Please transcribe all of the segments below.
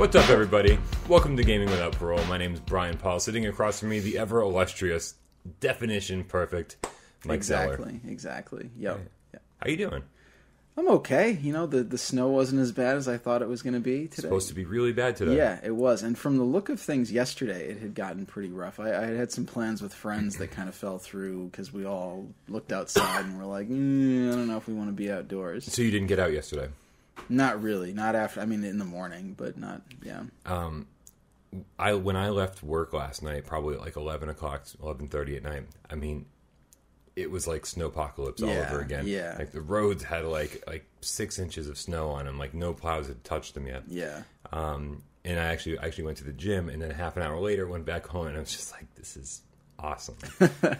What's up, everybody? Welcome to Gaming Without Parole. My name is Bryan Paul. Sitting across from me, the ever illustrious, definition perfect Mike Zeller. Exactly. Yep. Yeah. How you doing? I'm okay. You know, the snow wasn't as bad as I thought it was going to be today. It's supposed to be really bad today. Yeah, it was. And from the look of things yesterday, it had gotten pretty rough. I had some plans with friends that kind of fell through because we all looked outside and were like, I don't know if we want to be outdoors. So you didn't get out yesterday? Not really. Not after. I mean, in the morning, but not. Yeah. When I left work last night, probably at like 11 o'clock, 11:30 at night. I mean, it was like snowpocalypse all over again. Yeah. Like the roads had like 6 inches of snow on them. Like no plows had touched them yet. Yeah. And I actually went to the gym, and then half an hour later went back home, and I was just like, this is awesome.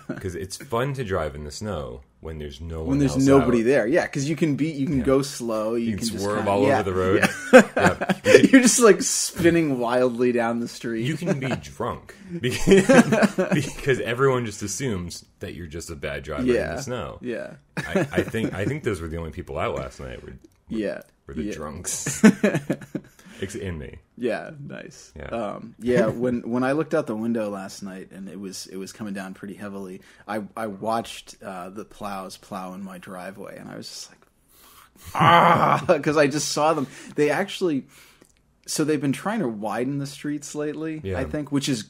Because it's fun to drive in the snow when there's no one else nobody out. there. Yeah, because you can go slow. You can just swerve all over the road. Yeah. You're just like spinning wildly down the street. You can be drunk because everyone just assumes that you're just a bad driver in the snow. Yeah. I think those were the only people out last night. Were the drunks. In me. Yeah, nice. Yeah. When I looked out the window last night and it was coming down pretty heavily, I watched the plows plow in my driveway, and I was just like, because I just saw them. They actually, so they've been trying to widen the streets lately. Yeah. I think, which is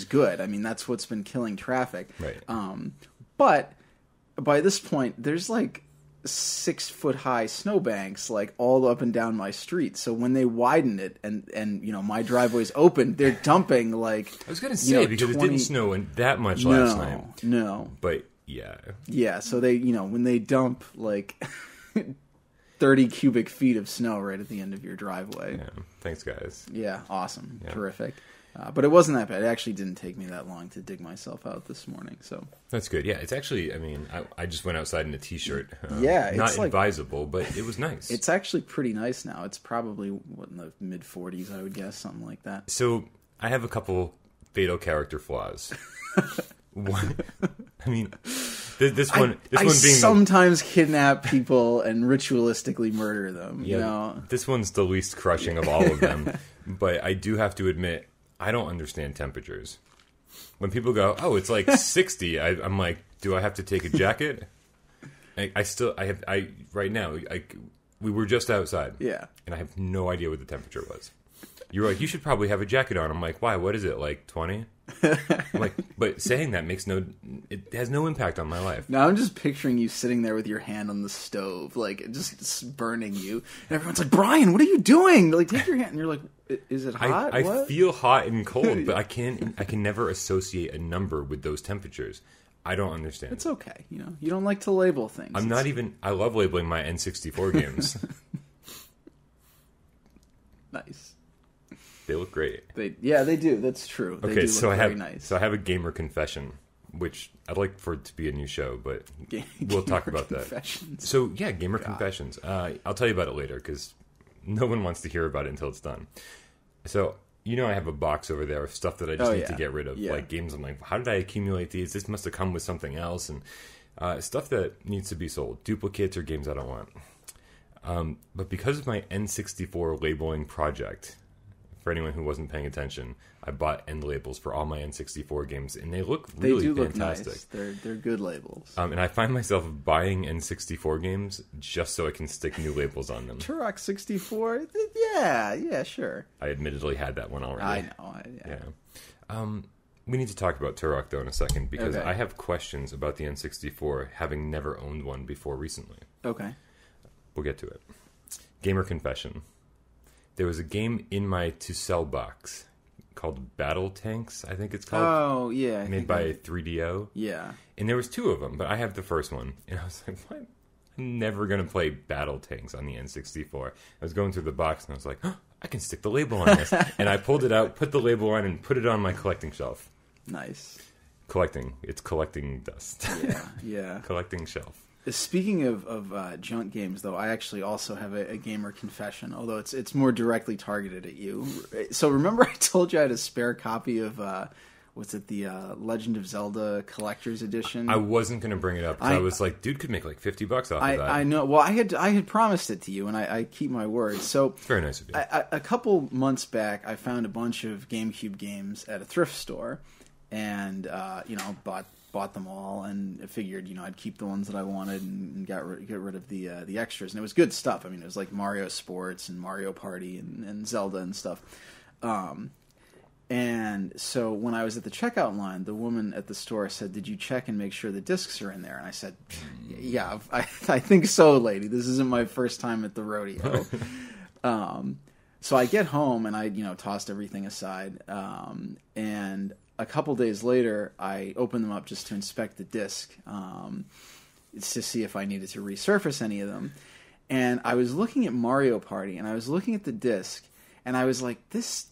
good. I mean, that's what's been killing traffic. Right. But by this point, there's like 6-foot high snowbanks like all up and down my street. So when they widen it and you know my driveway's open, they're dumping like I was gonna say because 20... it didn't snow that much last night. No. But yeah. Yeah, so they when they dump like 30 cubic feet of snow right at the end of your driveway. Yeah. Thanks, guys. Yeah, awesome. Yeah. Terrific. But it wasn't that bad. It actually didn't take me that long to dig myself out this morning. So that's good. Yeah, it's actually. I mean, I just went outside in a t-shirt. Yeah, not it's like, advisable, but it was nice. It's actually pretty nice now. It's probably in the mid 40s, I would guess, something like that. So I have a couple fatal character flaws. One, I mean, this one being sometimes kidnap people and ritualistically murder them. Yeah, you know? This one's the least crushing of all of them. But I do have to admit, I don't understand temperatures. When people go, "Oh, it's like 60," I'm like, "Do I have to take a jacket?" Right now. We were just outside, yeah, and I have no idea what the temperature was. You're like, "You should probably have a jacket on." I'm like, "Why? What is it? Like 20?" I'm like, but saying that it has no impact on my life. Now I'm just picturing you sitting there with your hand on the stove, like just burning you, and everyone's like, "Bryan, what are you doing?" Like, take your hand, and you're like, "Is it hot?" I feel hot and cold, but I can never associate a number with those temperatures. I don't understand. It's okay, you know. You don't like to label things. I love labeling my N64 games. Nice. They look great. They do. That's true. They do look very nice. So I have a gamer confession, which I'd like for it to be a new show, but we'll talk about that. So yeah, gamer confessions. I'll tell you about it later because no one wants to hear about it until it's done. So I have a box over there of stuff that I just need to get rid of, like games. I'm like, how did I accumulate these? This must have come with something else, and stuff that needs to be sold, duplicates or games I don't want. But because of my N64 labeling project. For anyone who wasn't paying attention, I bought end labels for all my N64 games, and they look really fantastic. Look nice. They're good labels. And I find myself buying N64 games just so I can stick new labels on them. Turok 64? Yeah, sure. I admittedly had that one already. I know. Yeah. We need to talk about Turok, though, in a second, because I have questions about the N64, having never owned one before recently. Okay. We'll get to it. Gamer confession. There was a game in my to-sell box called Battle Tanks, I think it's called. Oh, yeah. Made by 3DO. Yeah. And there was two of them, but I have the first one. And I was like, what? I'm never going to play Battle Tanks on the N64. I was going through the box, and I was like, oh, I can stick the label on this. And I pulled it out, put the label on, and put it on my collecting shelf. Nice. It's collecting dust. Yeah. Collecting shelf. Speaking of junk games, though, I actually also have a gamer confession, although it's more directly targeted at you. So remember I told you I had a spare copy of was it the Legend of Zelda Collector's Edition? I wasn't going to bring it up because I was like, dude could make like $50 off of that. I know. Well, I had promised it to you, and I keep my word. So it's very nice of you. A couple months back, I found a bunch of GameCube games at a thrift store, and bought them all, and I figured I'd keep the ones that I wanted and get rid of the extras. And it was good stuff. I mean, it was like Mario Sports and Mario Party and Zelda and stuff. And so when I was at the checkout line, the woman at the store said, "Did you check and make sure the discs are in there?" And I said, "Yeah, I think so, lady. This isn't my first time at the rodeo." So I get home and I tossed everything aside. And a couple days later, I opened them up just to inspect the disc, to see if I needed to resurface any of them. And I was looking at Mario Party, and I was looking at the disc, and I was like, "This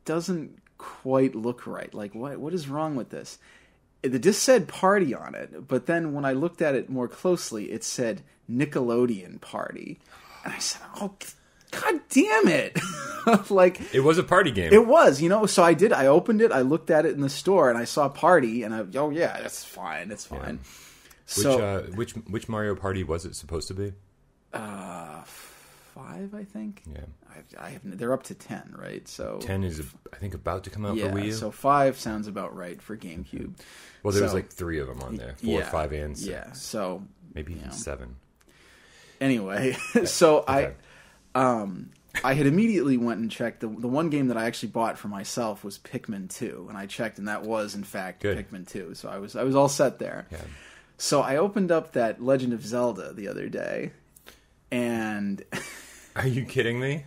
doesn't quite look right. Like, what is wrong with this?" The disc said Party on it, but then when I looked at it more closely, it said Nickelodeon Party. And I said, "Oh, God damn it." Like, it was a party game. It was, so I opened it, I looked at it in the store, and I saw Party, and oh yeah, that's fine, it's fine. Yeah. Which Mario Party was it supposed to be? 5, I think. Yeah. I have. They're up to 10, right? So 10 is, I think, about to come out for Wii U. So 5 sounds about right for GameCube. Well, there was like 3 of them on there: 4, 5, and 6. Yeah. So maybe even 7. Anyway, so okay. I had immediately went and checked. The one game that I actually bought for myself was Pikmin 2, and I checked, and that was in fact Pikmin 2. So I was all set there. Yeah. So I opened up that Legend of Zelda the other day, and are you kidding me?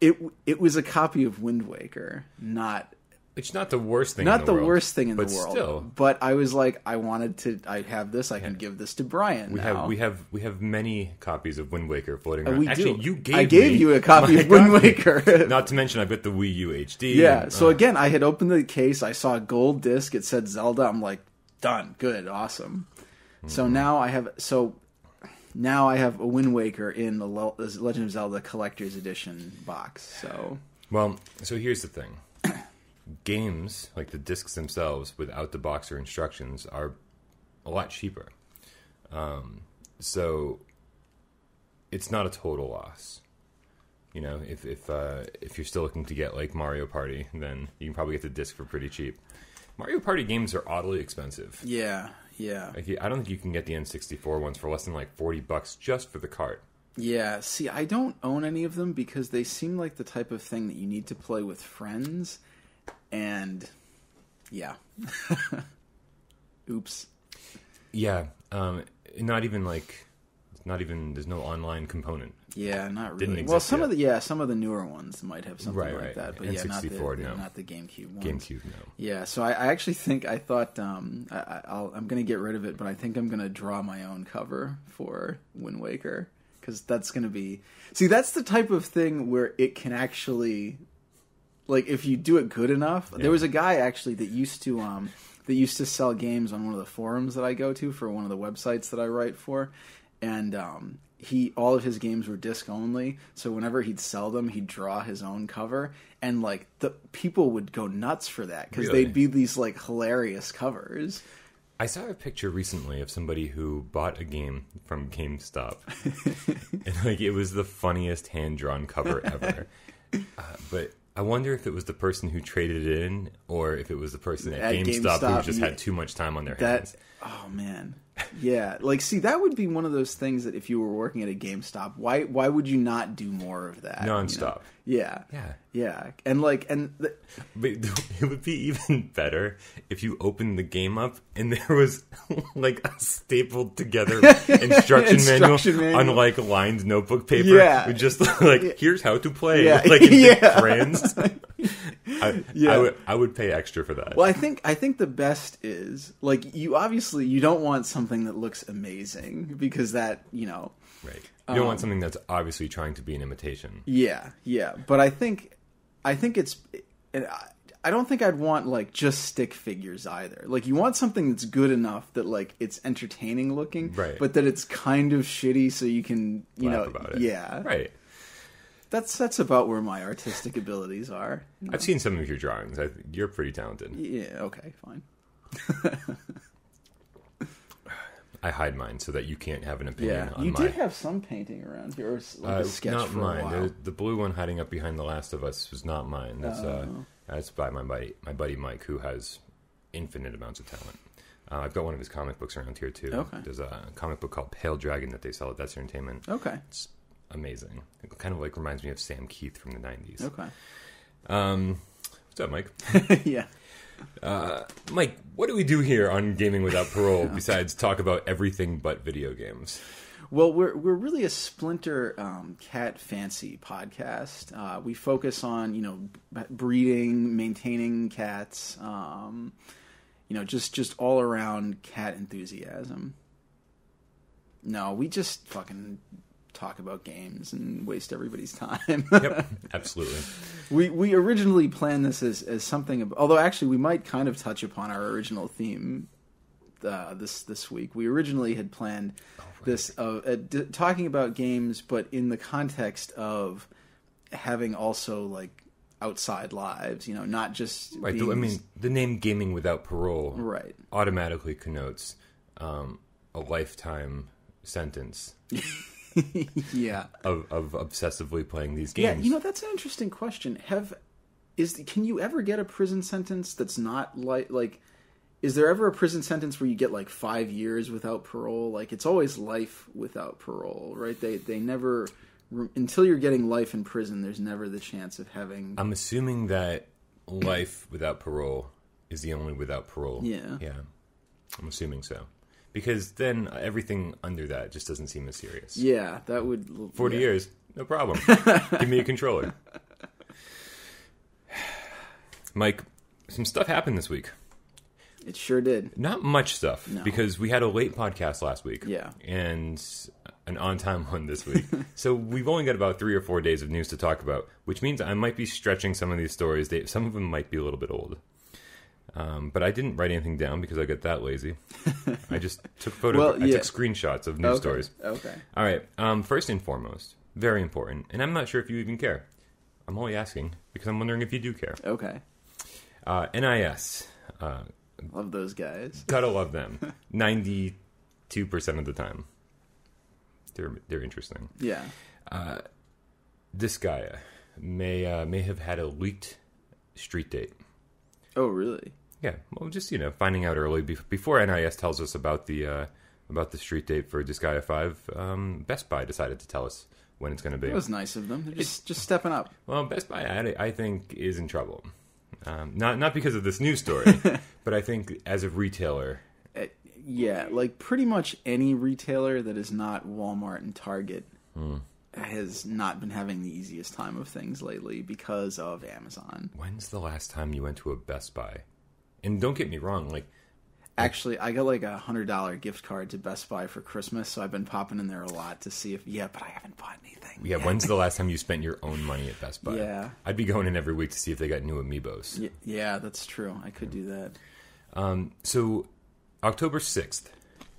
It was a copy of Wind Waker, not. It's not the worst thing in the world. Not the worst thing in the world. Still. But I was like, I have this, I can give this to Bryan now. We have many copies of Wind Waker floating around. Actually, you gave I gave you a copy of Wind Waker. Not to mention, I've got the Wii U HD. Yeah, so again, I had opened the case, I saw a gold disc, it said Zelda, I'm like, done, good, awesome. Mm-hmm. So now I have a Wind Waker in the Legend of Zelda Collector's Edition box. So here's the thing. Games, like the discs themselves, without the box or instructions, are a lot cheaper. So it's not a total loss. If you're still looking to get like Mario Party, then you can probably get the disc for pretty cheap. Mario Party games are oddly expensive. Yeah. Like, I don't think you can get the N64 ones for less than like $40 just for the cart. Yeah, see, I don't own any of them because they seem like the type of thing that you need to play with friends. And yeah. Oops. Yeah. Not even there's no online component. Yeah, not really. Didn't exist well, some yet. of the newer ones might have something like that, but N64, not the GameCube ones. GameCube, no. Yeah, so I actually thought I'm going to get rid of it, but I think I'm going to draw my own cover for Wind Waker because that's going to be. See, that's the type of thing where it can actually, like, if you do it good enough. Yeah. There was a guy actually that used to sell games on one of the forums that I go to for one of the websites that I write for, and all of his games were disc only, so whenever he'd sell them, he'd draw his own cover, and like the people would go nuts for that because they'd be these like hilarious covers. I saw a picture recently of somebody who bought a game from GameStop, and like it was the funniest hand-drawn cover ever. But I wonder if it was the person who traded it in, or if it was the person at GameStop who just had too much time on their hands. Oh man. Yeah, like, see, that would be one of those things that if you were working at a GameStop, why would you not do more of that? Nonstop. Yeah. But it would be even better if you opened the game up and there was like a stapled together instruction manual on like lined notebook paper. Yeah. With just like, here's how to play. Yeah. Like in big brands. I would pay extra for that. Well, I think the best is, like, you don't want something that looks amazing because that, Right. You don't want something that's obviously trying to be an imitation. Yeah. But I think it's. I don't think I'd want like just stick figures either. Like, you want something that's good enough that like it's entertaining looking, right? But that it's kind of shitty, so you can laugh about it. Yeah. Right. That's about where my artistic abilities are. I've seen some of your drawings. You're pretty talented. Yeah. Okay. Fine. I hide mine so that you can't have an opinion on you did have some painting around here, or like a sketch not for mine. a while. The blue one hiding up behind The Last of Us was not mine. That's by my buddy Mike, who has infinite amounts of talent. I've got one of his comic books around here too. Okay. There's a comic book called Pale Dragon that they sell at That's Entertainment. Okay. It's amazing. It kind of like reminds me of Sam Keith from the 90s. Okay. What's up, Mike? Yeah. Mike, what do we do here on Gaming Without Parole besides talk about everything but video games? Well, we're really a splinter cat fancy podcast. We focus on breeding, maintaining cats, just all around cat enthusiasm. No, we just fucking talk about games and waste everybody's time. Yep, absolutely. We originally planned this as something, although actually we might kind of touch upon our original theme this week. We originally had planned this talking about games, but in the context of having also like outside lives, not just right. I mean, the name Gaming Without Parole automatically connotes a lifetime sentence. Yeah, of obsessively playing these games. Yeah, that's an interesting question. Can you ever get a prison sentence that's not like? Is there ever a prison sentence where you get like 5 years without parole? Like it's always life without parole, right? They never until you're getting life in prison. There's never the chance of having. I'm assuming that life without parole is the only without parole. Yeah, I'm assuming so. Because then everything under that just doesn't seem as serious. Yeah, that would... 40 years, no problem. Give me a controller. Mike, some stuff happened this week. It sure did. Not much stuff, because we had a late podcast last week. Yeah. And an on-time one this week. So we've only got about 3 or 4 days of news to talk about, which means I might be stretching some of these stories. Some of them might be a little bit old. But I didn't write anything down because I got that lazy. I just took I took screenshots of news stories. Okay. All right. First and foremost, very important, and I'm not sure if you even care. I'm only asking because I'm wondering if you do care. Okay. NIS. Love those guys. Gotta love them. 92% of the time. They're interesting. Yeah. Disgaea may have had a leaked street date. Oh, really? Yeah, well, just finding out early before NIS tells us about the street date for Disgaea 5. Best Buy decided to tell us when it's going to be. That was nice of them. They're just stepping up. Well, Best Buy, I think, is in trouble. Not because of this news story, but I think as a retailer. Yeah, like pretty much any retailer that is not Walmart and Target has not been having the easiest time of things lately because of Amazon. When's the last time you went to a Best Buy? And don't get me wrong, actually, I got like $100 gift card to Best Buy for Christmas, so I've been popping in there a lot to see if... Yeah, but I haven't bought anything. Yeah, when's the last time you spent your own money at Best Buy? Yeah. I'd be going in every week to see if they got new Amiibos. Yeah, that's true. I could do that. So, October 6th,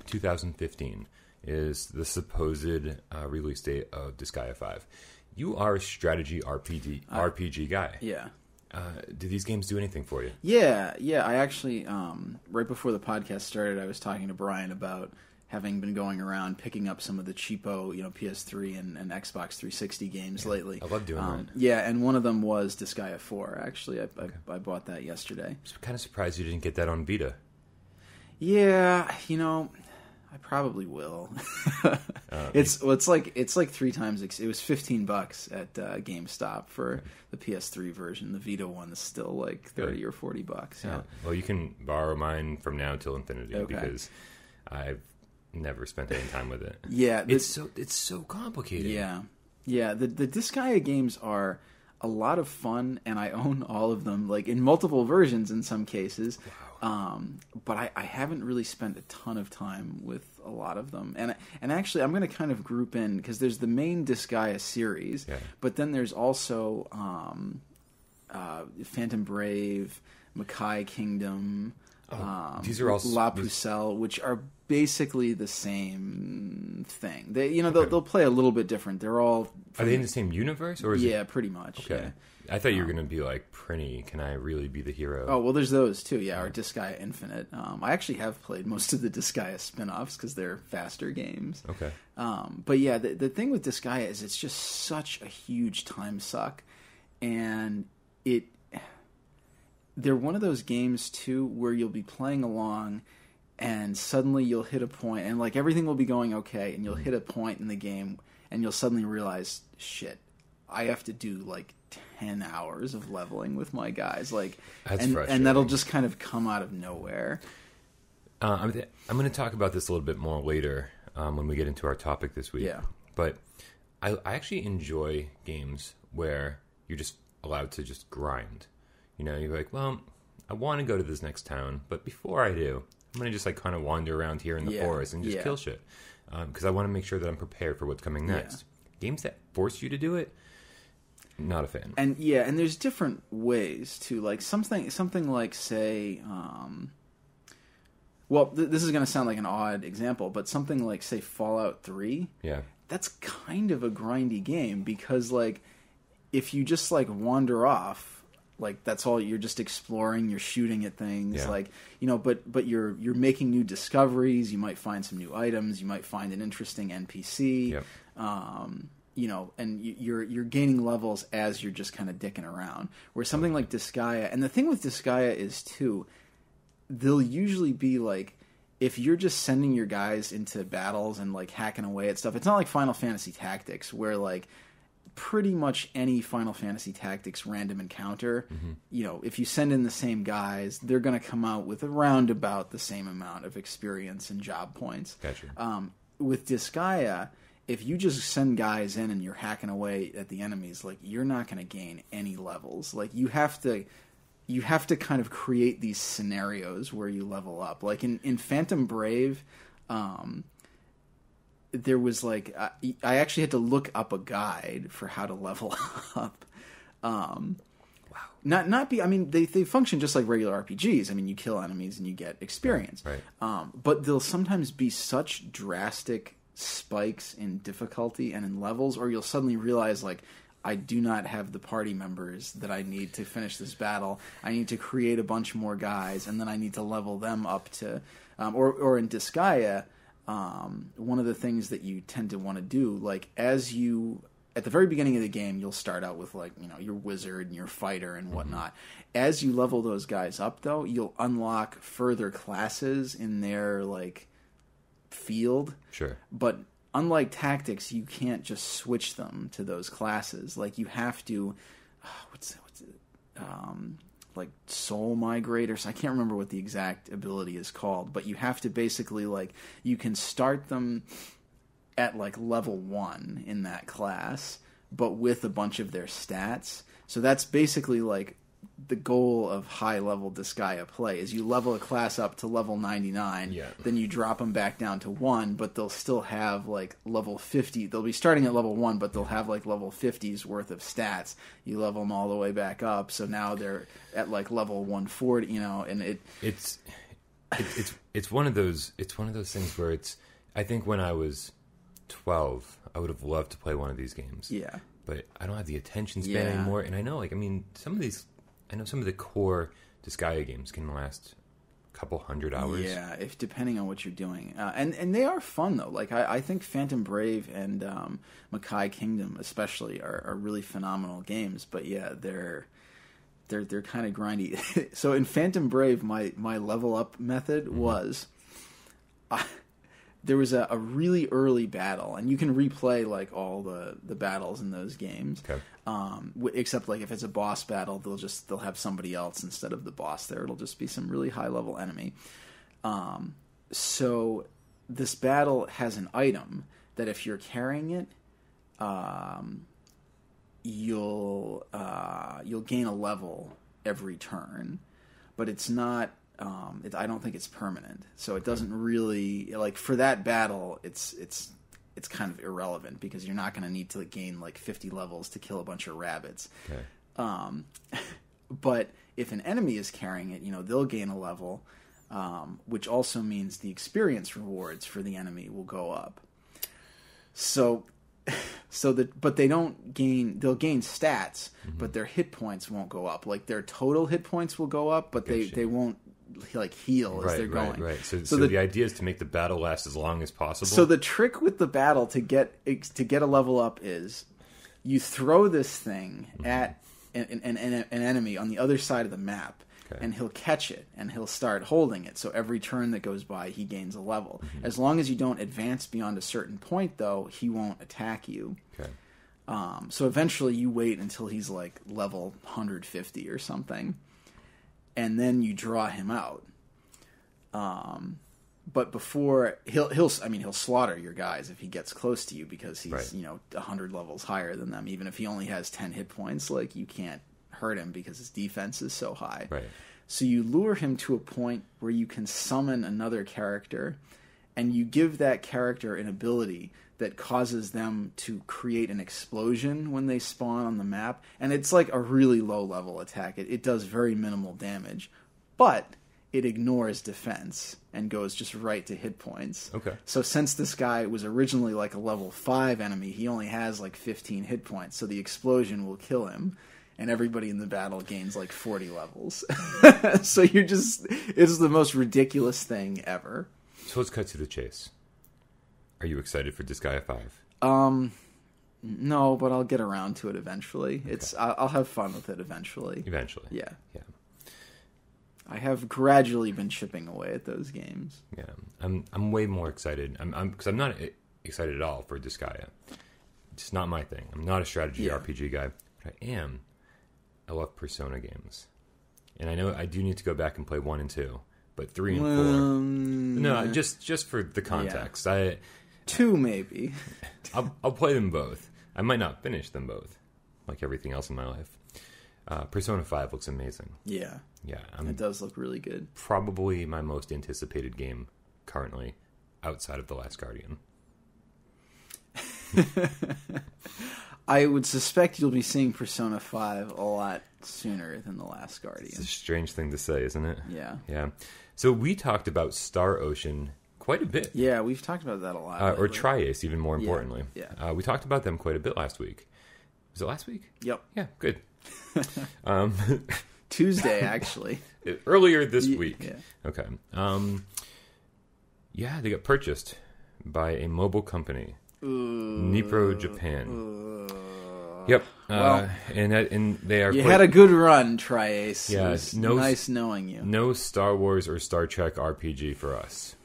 2015... is the supposed release date of Disgaea 5. You are a strategy RPG guy. Yeah. Do these games do anything for you? Yeah. I actually, right before the podcast started, I was talking to Bryan about having been going around picking up some of the cheapo, PS3 and Xbox 360 games lately. I love doing that. Yeah, and one of them was Disgaea 4, actually. I bought that yesterday. I'm kind of surprised you didn't get that on Vita. Yeah, I probably will. It's like 3 times. It was $15 at GameStop for the PS3 version. The Vita one is still like $30 or $40. Yeah. Well, you can borrow mine from now till infinity because I've never spent any time with it. Yeah, it's so complicated. Yeah. The Disgaea games are a lot of fun, and I own all of them, like in multiple versions in some cases. Wow. But I haven't really spent a ton of time with a lot of them. And actually, I'm going to kind of group in, because there's the main Disgaea series, but then there's also Phantom Brave, Makai Kingdom. These are all La Pucelle, which are basically the same thing. They, they'll play a little bit different. They're all. Are they in the same universe, or is it... pretty much. Okay, yeah. I thought you were going to be like Prinny. Can I really be the hero? Oh well, there's those too. Yeah, or Disgaea Infinite. I actually have played most of the Disgaea spin-offs because they're faster games. Okay. But yeah, the thing with Disgaea is it's just such a huge time suck, and they're one of those games too where you'll be playing along and suddenly you'll hit a point and like everything will be going okay and you'll hit a point in the game and you'll suddenly realize, shit, I have to do like 10 hours of leveling with my guys. Like, that's frustrating. And that'll just kind of come out of nowhere. I'm going to talk about this a little bit more later when we get into our topic this week. Yeah. But I actually enjoy games where you're just allowed to just grind. You're like, well, I want to go to this next town, but before I do, I'm going to just like kind of wander around here in the forest and just kill shit. Because I want to make sure that I'm prepared for what's coming next. Games that force you to do it, not a fan. And and there's different ways to like something like say, this is going to sound like an odd example, but something like say Fallout 3. Yeah. That's kind of a grindy game because like if you just like wander off, like that's all you're just exploring, you're shooting at things, like but you're making new discoveries. You might find some new items. You might find an interesting NPC. And you're gaining levels as you're just kind of dicking around. Where something like Disgaea, and the thing with Disgaea is too, they'll usually be like, if you're just sending your guys into battles and like hacking away at stuff, it's not like Final Fantasy Tactics where like pretty much any Final Fantasy Tactics random encounter, if you send in the same guys, they're going to come out with around about the same amount of experience and job points. Gotcha. With Disgaea, if you just send guys in and you're hacking away at the enemies, like you're not going to gain any levels. Like you have to kind of create these scenarios where you level up. Like in Phantom Brave, there was like I actually had to look up a guide for how to level up. Wow. They function just like regular RPGs. I mean, you kill enemies and you get experience. Right. But there'll sometimes be such drastic spikes in difficulty and in levels, or you'll suddenly realize like, I do not have the party members that I need to finish this battle. I need to create a bunch more guys, and then I need to level them up to, or in Disgaea. One of the things that you tend to want to do, like at the very beginning of the game, you'll start out with like, your wizard and your fighter and whatnot. As you level those guys up though, you'll unlock further classes in their like field. Sure. But unlike Tactics, you can't just switch them to those classes. Like you have to, what's it? Like Soul Migrate or I can't remember what the exact ability is called, but you have to basically like you can start them at like level 1 in that class, but with a bunch of their stats. So that's basically like the goal of high level Disgaea play is you level a class up to level 99, then you drop them back down to 1, but they'll still have like level 50. They'll be starting at level 1, but they'll have like level 50's worth of stats. You level them all the way back up, so now they're at like level 140, and it's one of those things where I think when I was 12, I would have loved to play one of these games. Yeah. But I don't have the attention span anymore, and I know some of the core Disgaea games can last a couple hundred hours. Yeah, depending on what you're doing. And they are fun, though. Like, I think Phantom Brave and Makai Kingdom especially are really phenomenal games. But yeah, they're kind of grindy. So in Phantom Brave, my level up method was... there was a really early battle, and you can replay like all the battles in those games. Okay. Except like if it's a boss battle, they'll have somebody else instead of the boss there. It'll just be some really high level enemy. So this battle has an item that if you're carrying it, you'll gain a level every turn, but it's not. I don't think it's permanent, so it doesn't really like for that battle. It's kind of irrelevant because you're not going to need to gain like 50 levels to kill a bunch of rabbits. Okay. But if an enemy is carrying it, they'll gain a level, which also means the experience rewards for the enemy will go up. But they don't gain. They'll gain stats, but their hit points won't go up. Like their total hit points will go up, but they won't like heal as they're going. Right. So the idea is to make the battle last as long as possible. So the trick with the battle to get a level up is you throw this thing at an enemy on the other side of the map. And he'll catch it, and he'll start holding it. So every turn that goes by, he gains a level. As long as you don't advance beyond a certain point, though, he won't attack you. Okay. So eventually you wait until he's like level 150 or something, and then you draw him out. But before he'll slaughter your guys if he gets close to you because he's 100 levels higher than them. Even if he only has 10 hit points, like you can't hurt him because his defense is so high. Right. So you lure him to a point where you can summon another character, and you give that character an ability that causes them to create an explosion when they spawn on the map. And it's like a really low level attack. It does very minimal damage, but it ignores defense and goes just right to hit points. Okay. So since this guy was originally like a level 5 enemy, he only has like 15 hit points. So the explosion will kill him. And everybody in the battle gains like 40 levels. So it's the most ridiculous thing ever. So let's cut to the chase. Are you excited for Disgaea 5? No, but I'll get around to it eventually. Okay. I'll have fun with it eventually. Eventually. Yeah. I have gradually been chipping away at those games. Yeah. I'm way more excited. Because I'm not excited at all for Disgaea. It's not my thing. I'm not a strategy RPG guy. But I love Persona games. And I know I do need to go back and play 1 and 2, but 3 and 4... No, just for the context. Yeah. 2 maybe. I'll play them both. I might not finish them both, like everything else in my life. Persona 5 looks amazing. Yeah. Yeah. It does look really good. Probably my most anticipated game currently, outside of The Last Guardian. I would suspect you'll be seeing Persona 5 a lot sooner than The Last Guardian. It's a strange thing to say, isn't it? Yeah. Yeah. So we talked about Star Ocean quite a bit. Yeah, we've talked about that a lot. Or Tri-Ace, even more importantly. Yeah. We talked about them quite a bit last week. Was it last week? Yep. Yeah, good. Tuesday, actually. Earlier this week. Yeah. Okay. They got purchased by a mobile company. Nipro Japan. Yep. And they are. You had a good run, Tri-Ace. Yeah. It was nice knowing you. No Star Wars or Star Trek RPG for us.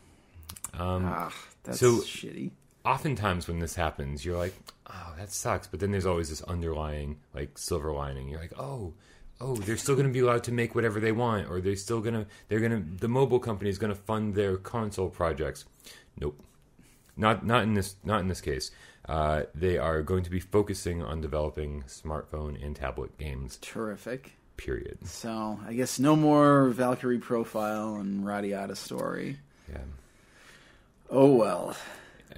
That's so shitty. Oftentimes when this happens, you're like, oh, that sucks. But then there's always this underlying like silver lining. You're like, oh, they're still going to be allowed to make whatever they want, or the mobile company is going to fund their console projects. Nope. Not in this case. They are going to be focusing on developing smartphone and tablet games. Terrific. Period. So I guess no more Valkyrie Profile and Radiata Story. Yeah. Oh well.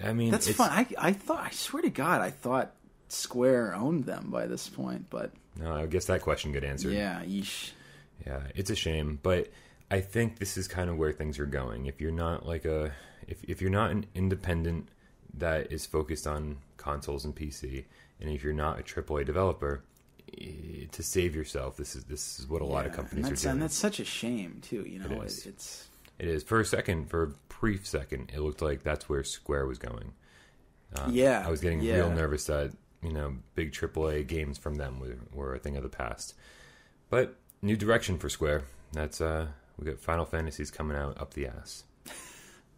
I mean, that's fun. I swear to God, I thought Square owned them by this point, but no. I guess that question got answered. Yeah. Yeesh. Yeah, it's a shame, but I think this is kind of where things are going. If you're not if you're not an independent that is focused on consoles and PC, and if you're not a AAA developer, to save yourself, this is what a lot of companies are doing. And that's such a shame too. It is. For a brief second, it looked like that's where Square was going. I was getting real nervous that big AAA games from them were a thing of the past. But new direction for Square. That's we got Final Fantasies coming out up the ass.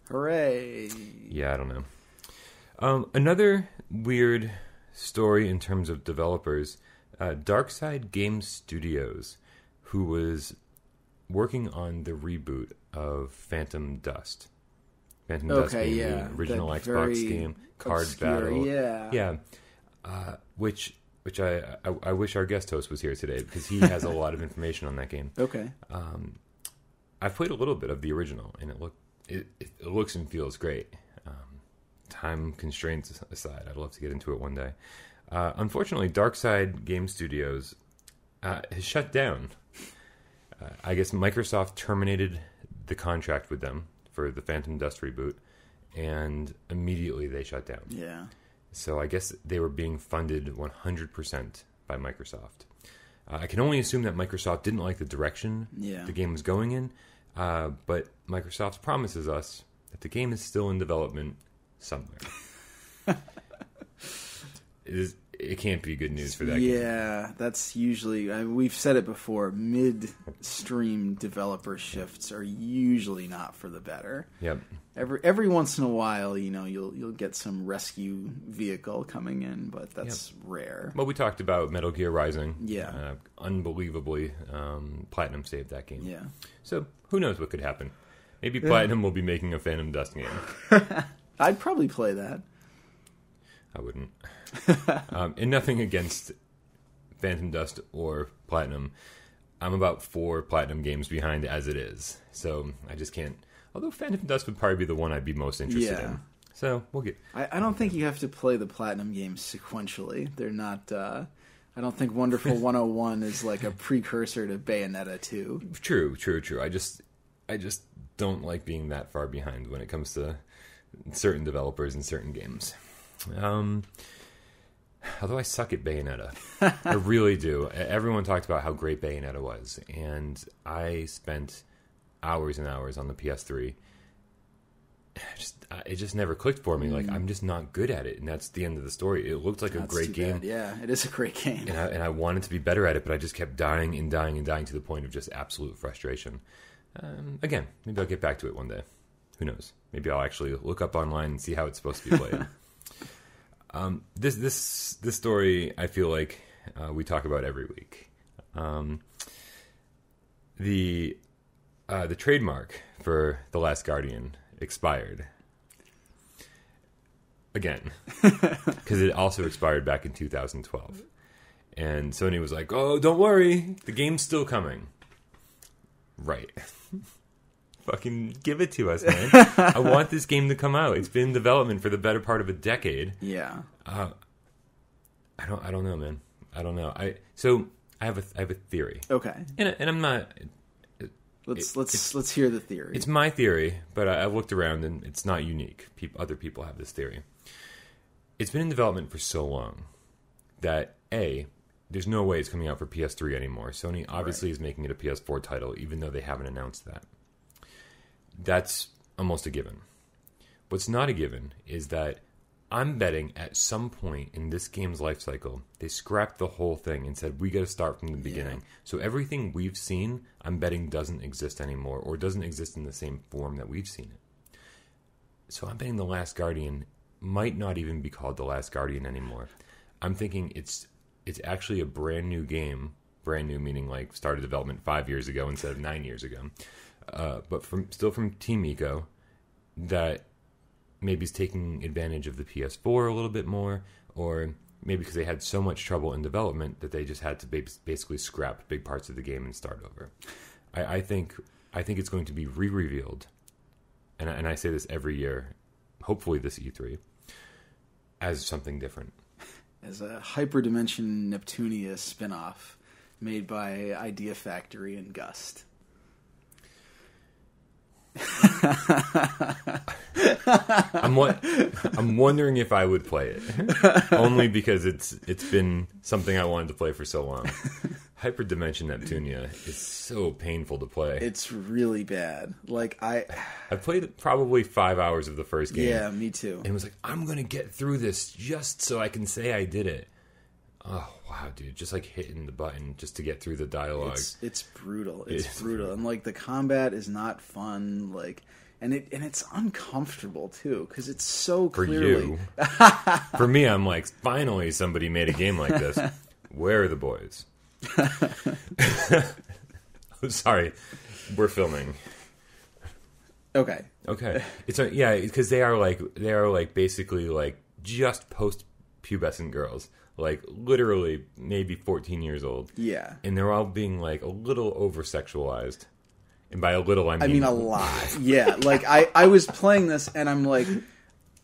Hooray! Yeah, I don't know. Another weird story in terms of developers, Darkside Game Studios, who was working on the reboot of Phantom Dust. Phantom Dust being the original Xbox game, card battle. Yeah. Which I wish our guest host was here today because he has a lot of information on that game. Okay. I've played a little bit of the original, and it looks and feels great. Time constraints aside, I'd love to get into it one day. Unfortunately, Darkside Game Studios has shut down. I guess Microsoft terminated the contract with them for the Phantom Dust reboot, and immediately they shut down. Yeah. So I guess they were being funded 100% by Microsoft. I can only assume that Microsoft didn't like the direction the game was going in, but Microsoft promises us that the game is still in development somewhere. It can't be good news for that game. Yeah, that's usually... we've said it before. Mid-stream developer shifts are usually not for the better. Yep. Every once in a while, you'll get some rescue vehicle coming in, but that's rare. Well, we talked about Metal Gear Rising. Yeah. Unbelievably, Platinum saved that game. Yeah. So, who knows what could happen? Maybe Platinum will be making a Phantom Dust game. I'd probably play that. I wouldn't. And nothing against Phantom Dust or Platinum. I'm about 4 Platinum games behind as it is. So I just can't. Although Phantom Dust would probably be the one I'd be most interested in. So we'll get. I don't think you have to play the Platinum games sequentially. They're not. I don't think Wonderful 101 is like a precursor to Bayonetta 2. True. I just don't like being that far behind when it comes to certain developers and certain games. Although I suck at Bayonetta. I really do. Everyone talked about how great Bayonetta was, and I spent hours and hours on the PS3. It just never clicked for me. Like, I'm just not good at it, and that's the end of the story. It looked like a great game. Bad. Yeah, it is a great game. And I wanted to be better at it, but I just kept dying and dying and dying to the point of just absolute frustration. Again, maybe I'll get back to it one day. Who knows? Maybe I'll actually look up online and see how it's supposed to be played. This story, I feel like we talk about every week. The trademark for The Last Guardian expired again, because it also expired back in 2012, and Sony was like, "Oh, don't worry, the game's still coming." Right. Fucking give it to us, man. I want this game to come out. It's been in development for the better part of a decade. Yeah. I don't know, man. I don't know. I have a theory. Okay. And I'm not. Let's hear the theory. It's my theory, but I've looked around and it's not unique. Other people have this theory. It's been in development for so long that there's no way it's coming out for PS3 anymore. Sony obviously is making it a PS4 title, even though they haven't announced that. That's almost a given. What's not a given is that I'm betting at some point in this game's life cycle, they scrapped the whole thing and said, we got to start from the beginning. Yeah. So everything we've seen, I'm betting doesn't exist anymore, or doesn't exist in the same form that we've seen it. So I'm betting The Last Guardian might not even be called The Last Guardian anymore. I'm thinking it's actually a brand new game. Brand new meaning like started development 5 years ago instead of 9 years ago. But still from Team Ico, that maybe is taking advantage of the PS4 a little bit more, or maybe because they had so much trouble in development that they just had to basically scrap big parts of the game and start over. I think it's going to be re-revealed, and I say this every year, hopefully this E3, as something different. As a Hyperdimension Neptunia spin-off made by Idea Factory and Gust. I'm wondering if I would play it, only because it's been something I wanted to play for so long. Hyperdimension Neptunia is so painful to play. It's really bad. Like I played probably 5 hours of the first game. Yeah, me too. And was like, I'm gonna get through this just so I can say I did it. Oh wow, dude! Just like hitting the button just to get through the dialogue. It's brutal. It's brutal, and like the combat is not fun. Like, and it's uncomfortable too because it's so clearly. For you, for me, I'm like, finally somebody made a game like this. Where are the boys? I'm sorry, we're filming. Okay. It's because they are like basically like just post-pubescent girls. Like, literally, maybe 14 years old. Yeah. And they're all being, like, a little over-sexualized. And by a little, I mean a lot. Yeah. Like, I was playing this, and I'm like,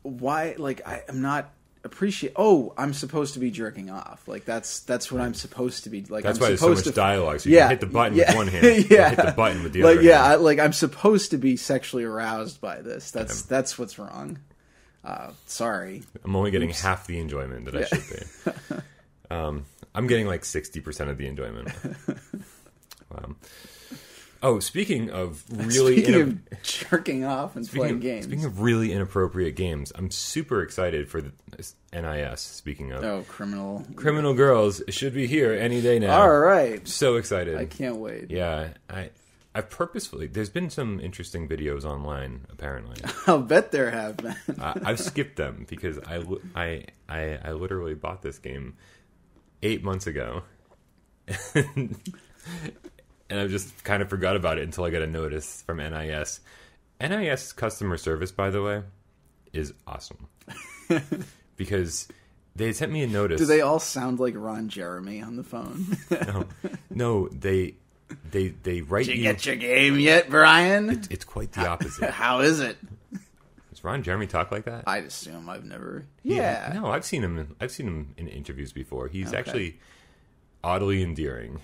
why? Like, I'm not appreciate. Oh, I'm supposed to be jerking off. Like that's what I'm supposed to be. Like that's I'm why there's so much dialogue. So you can hit the button with one hand. Hit the button with the other. Like I'm supposed to be sexually aroused by this. That's what's wrong. Sorry. I'm only getting half the enjoyment that I should be. I'm getting like 60% of the enjoyment. Oh, speaking of jerking off and playing games. Speaking of really inappropriate games, I'm super excited for the NIS. Speaking of criminal girls should be here any day now. All right, so excited! I can't wait. Yeah, I purposefully. There's been some interesting videos online. Apparently, I'll bet there have been. I've skipped them because I literally bought this game 8 months ago. And I just kind of forgot about it until I got a notice from NIS. NIS customer service, by the way, is awesome. Because they sent me a notice. Do they all sound like Ron Jeremy on the phone? No, they write you... Did you get your game yet, Bryan? It's quite the opposite. How is it? Does Ron Jeremy talk like that? I'd assume. I've never... Yeah. No, I've seen him in interviews before. He's actually oddly endearing.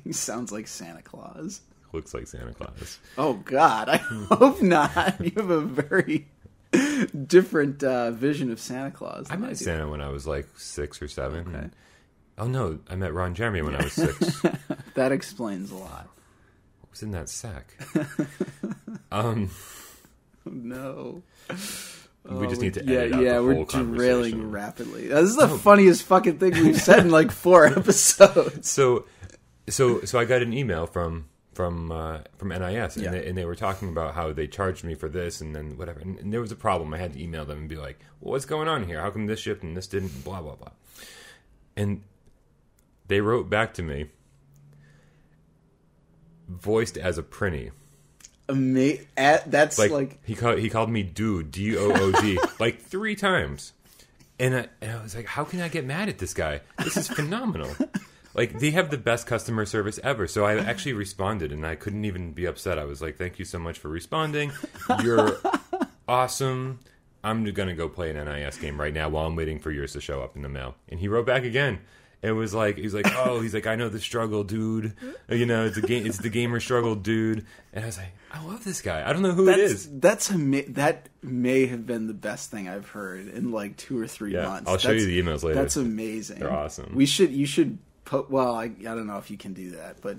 He sounds like Santa Claus. Looks like Santa Claus. Oh, God. I hope not. You have a very different vision of Santa Claus. I met Santa when I was like 6 or 7. Okay. Oh, no. I met Ron Jeremy when I was 6. That explains a lot. What was in that sack? No. We just need to edit out the whole conversation. We're derailing rapidly. This is the funniest fucking thing we've said in like 4 episodes. So I got an email from NIS, and they were talking about how they charged me for this and then whatever. And there was a problem. I had to email them and be like, well, what's going on here? How come this shipped and this didn't? Blah, blah, blah. And they wrote back to me, voiced as a prinny. That's like he called me dude, DOOD, like 3 times. And I was like, how can I get mad at this guy? This is phenomenal. Like, they have the best customer service ever. So I actually responded, and I couldn't even be upset. I was like, thank you so much for responding. You're awesome. I'm going to go play an NIS game right now while I'm waiting for yours to show up in the mail. And he wrote back again. It was like, he's like, I know the struggle, dude. You know, it's the gamer struggle, dude. And I was like, I love this guy. I don't know who it is. That may have been the best thing I've heard in like 2 or 3 months. I'll show you the emails later. That's amazing. They're awesome. You should put. Well, I don't know if you can do that, but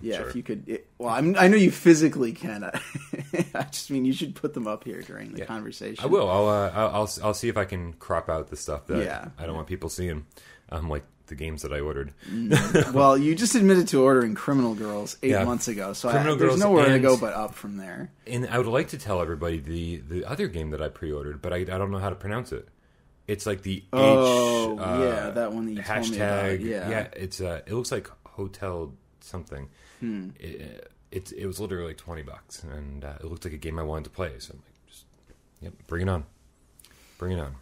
yeah, sure. If you could. I know you physically can. I just mean you should put them up here during the conversation. I will. I'll see if I can crop out the stuff that I don't want people seeing. Like the games that I ordered. Well, you just admitted to ordering Criminal Girls 8 months ago, so there's nowhere to go but up from there. And I would like to tell everybody the other game that I pre-ordered, but I don't know how to pronounce it. It's like the that one that you told me about. Yeah, it's it looks like Hotel something. It was literally like $20, and it looked like a game I wanted to play. So I'm like, bring it on.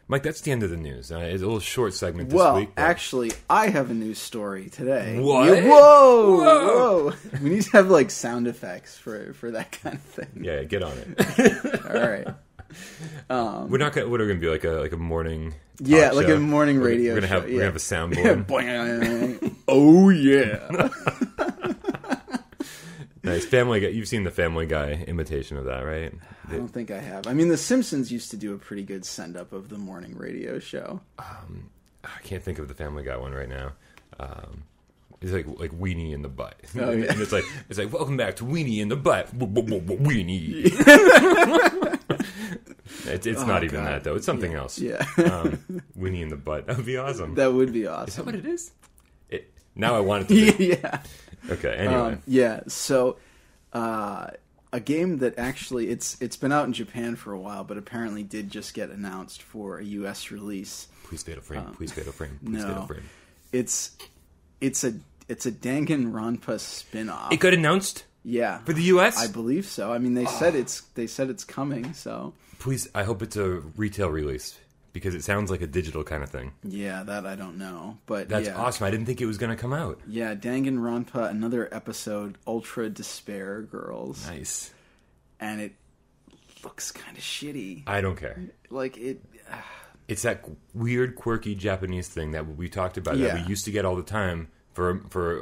Mike, that's the end of the news. It's a little short segment this week. Well, actually, I have a news story today. What? Whoa! We need to have like sound effects for that kind of thing. Yeah, get on it. All right. We're not gonna. What are we gonna be like a morning? Yeah, like a morning radio. We're gonna have a soundboard. Oh yeah. Nice. Family Guy. You've seen the Family Guy imitation of that, right? I don't think I have. I mean, The Simpsons used to do a pretty good send-up of the morning radio show. I can't think of the Family Guy one right now. It's like Weenie in the Butt. Oh, yeah. And it's like welcome back to Weenie in the Butt. Weenie. It's not even that though. It's something else. Yeah. Weenie in the Butt. That would be awesome. That would be awesome. Is that what it is? Now I want it to be. Yeah. Okay. Anyway. So, a game that actually it's been out in Japan for a while, but apparently did just get announced for a U.S. release. Please Fatal Frame. Please Fatal Frame. Please no, Fatal Frame. It's a Danganronpa spin-off. It got announced. Yeah. For the U.S. I believe so. I mean, they said it's coming. So please, I hope it's a retail release. Because it sounds like a digital kind of thing. Yeah, that I don't know. But that's awesome. I didn't think it was going to come out. Yeah, Danganronpa, another episode, Ultra Despair Girls. Nice. And it looks kind of shitty. I don't care. Like it. It's that weird, quirky Japanese thing that we talked about that we used to get all the time for a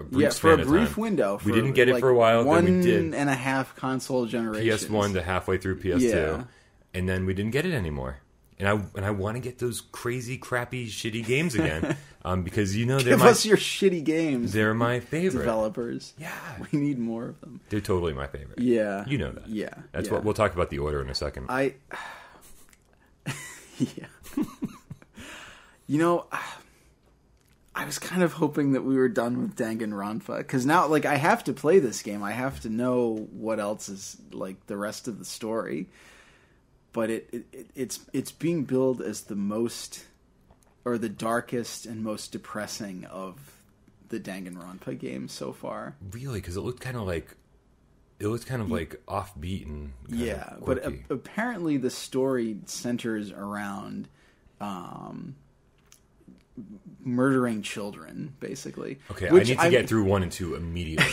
brief window. We didn't get it for a while. Then we did 1.5 console generations. PS1 to halfway through PS2, and then we didn't get it anymore. And I want to get those crazy, crappy, shitty games again because they're Give us your shitty games. They're my favorite developers. Yeah, we need more of them. They're totally my favorite. Yeah, you know that. Yeah, that's what we'll talk about the order in a second. Yeah. I was kind of hoping that we were done with Danganronpa because now, like, I have to play this game. I have to know what else is like the rest of the story. But it's being billed as the most, or the darkest and most depressing of the Danganronpa games so far. Really, because it looked kind of like offbeat and but apparently the story centers around murdering children, basically. Okay, I need to get through 1 and 2 immediately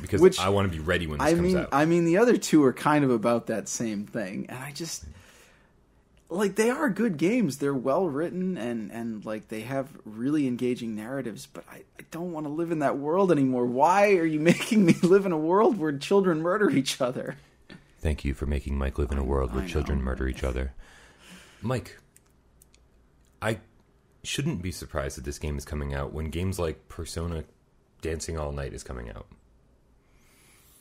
because I want to be ready when this comes out. I mean, the other two are kind of about that same thing, and I just like they are good games. They're well written and like they have really engaging narratives, but I don't want to live in that world anymore. Why are you making me live in a world where children murder each other? Thank you for making Mike live in a world where children murder each other. Mike, I shouldn't be surprised that this game is coming out when games like Persona Dancing All Night is coming out.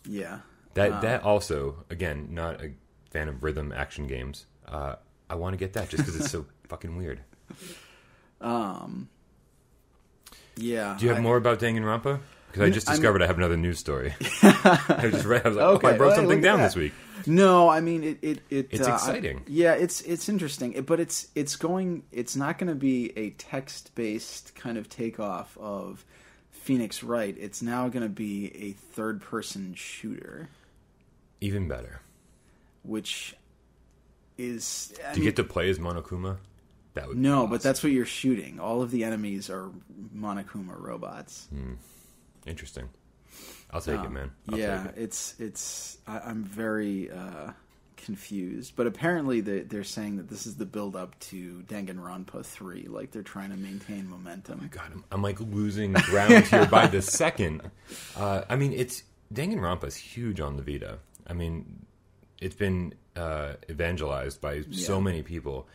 Yeah. That also, again, not a fan of rhythm action games. I want to get that just because it's so fucking weird. Yeah. Do you have more about Danganronpa? Because I just discovered I have another news story. I was like, I wrote something down this week. No, I mean it's exciting. It's interesting, but it's not going to be a text-based kind of takeoff of Phoenix Wright. It's now going to be a third-person shooter. Even better. Which is Do you get to play as Monokuma? That would be no, awesome. But that's what you're shooting. All of the enemies are Monokuma robots. Interesting. I'll take it, man. I'll take it. I'm very confused, but apparently they're saying that this is the build up to Danganronpa 3. Like they're trying to maintain momentum. Oh my god, I'm like losing ground here by the second. I mean, Danganronpa's huge on the Vita. I mean, it's been evangelized by so many people.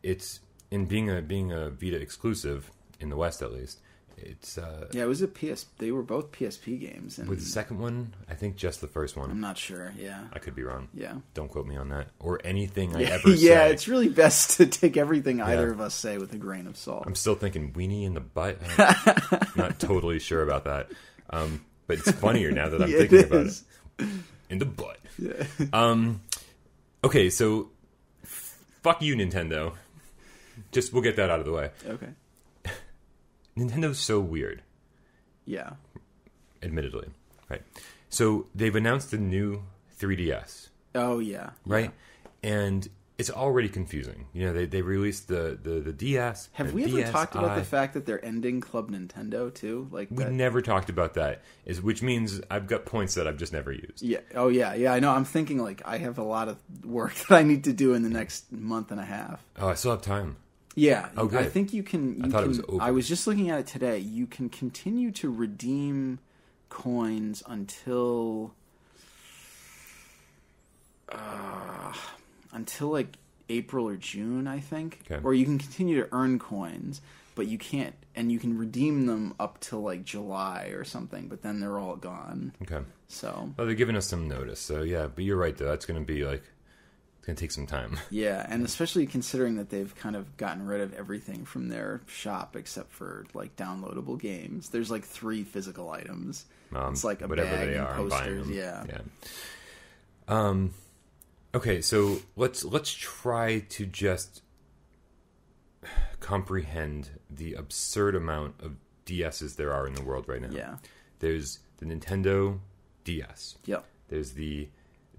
It's in being a Vita exclusive in the West, at least. It's it was a PS. They were both PSP games. And with the second one, I think just the first one. I'm not sure. Yeah, I could be wrong. Yeah, don't quote me on that or anything I ever say. Yeah, it's really best to take everything either of us say with a grain of salt. I'm still thinking weenie in the butt. I'm not totally sure about that, but it's funnier now that I'm thinking about it. In the butt. Yeah. Okay, so fuck you, Nintendo. Just we'll get that out of the way. Okay. Nintendo's so weird. Yeah. Admittedly. Right. So they've announced the new 3DS. Oh, yeah. Right? Yeah. And it's already confusing. You know, they released the DS. Have we ever talked about the fact that they're ending Club Nintendo, too? Like we never talked about that, which means I've got points that I've just never used. Yeah. Oh, yeah. Yeah, I know. I'm thinking, like, I have a lot of work that I need to do in the next month and a half. Oh, I still have time. Yeah, oh, good. I think you can. I thought it was over. I was just looking at it today. You can continue to redeem coins until like April or June, I think. Okay. Or you can continue to earn coins, but you can't, and you can redeem them up till like July or something. But then they're all gone. Okay. So. Well, they're giving us some notice. So yeah, but you're right though. That's going to be like. It's going to take some time. Yeah, and especially considering that they've kind of gotten rid of everything from their shop except for, like, downloadable games. There's, like, 3 physical items. It's like a bag and posters. Yeah. Okay, so let's try to just comprehend the absurd amount of DSs there are in the world right now. Yeah. There's the Nintendo DS. Yep. There's the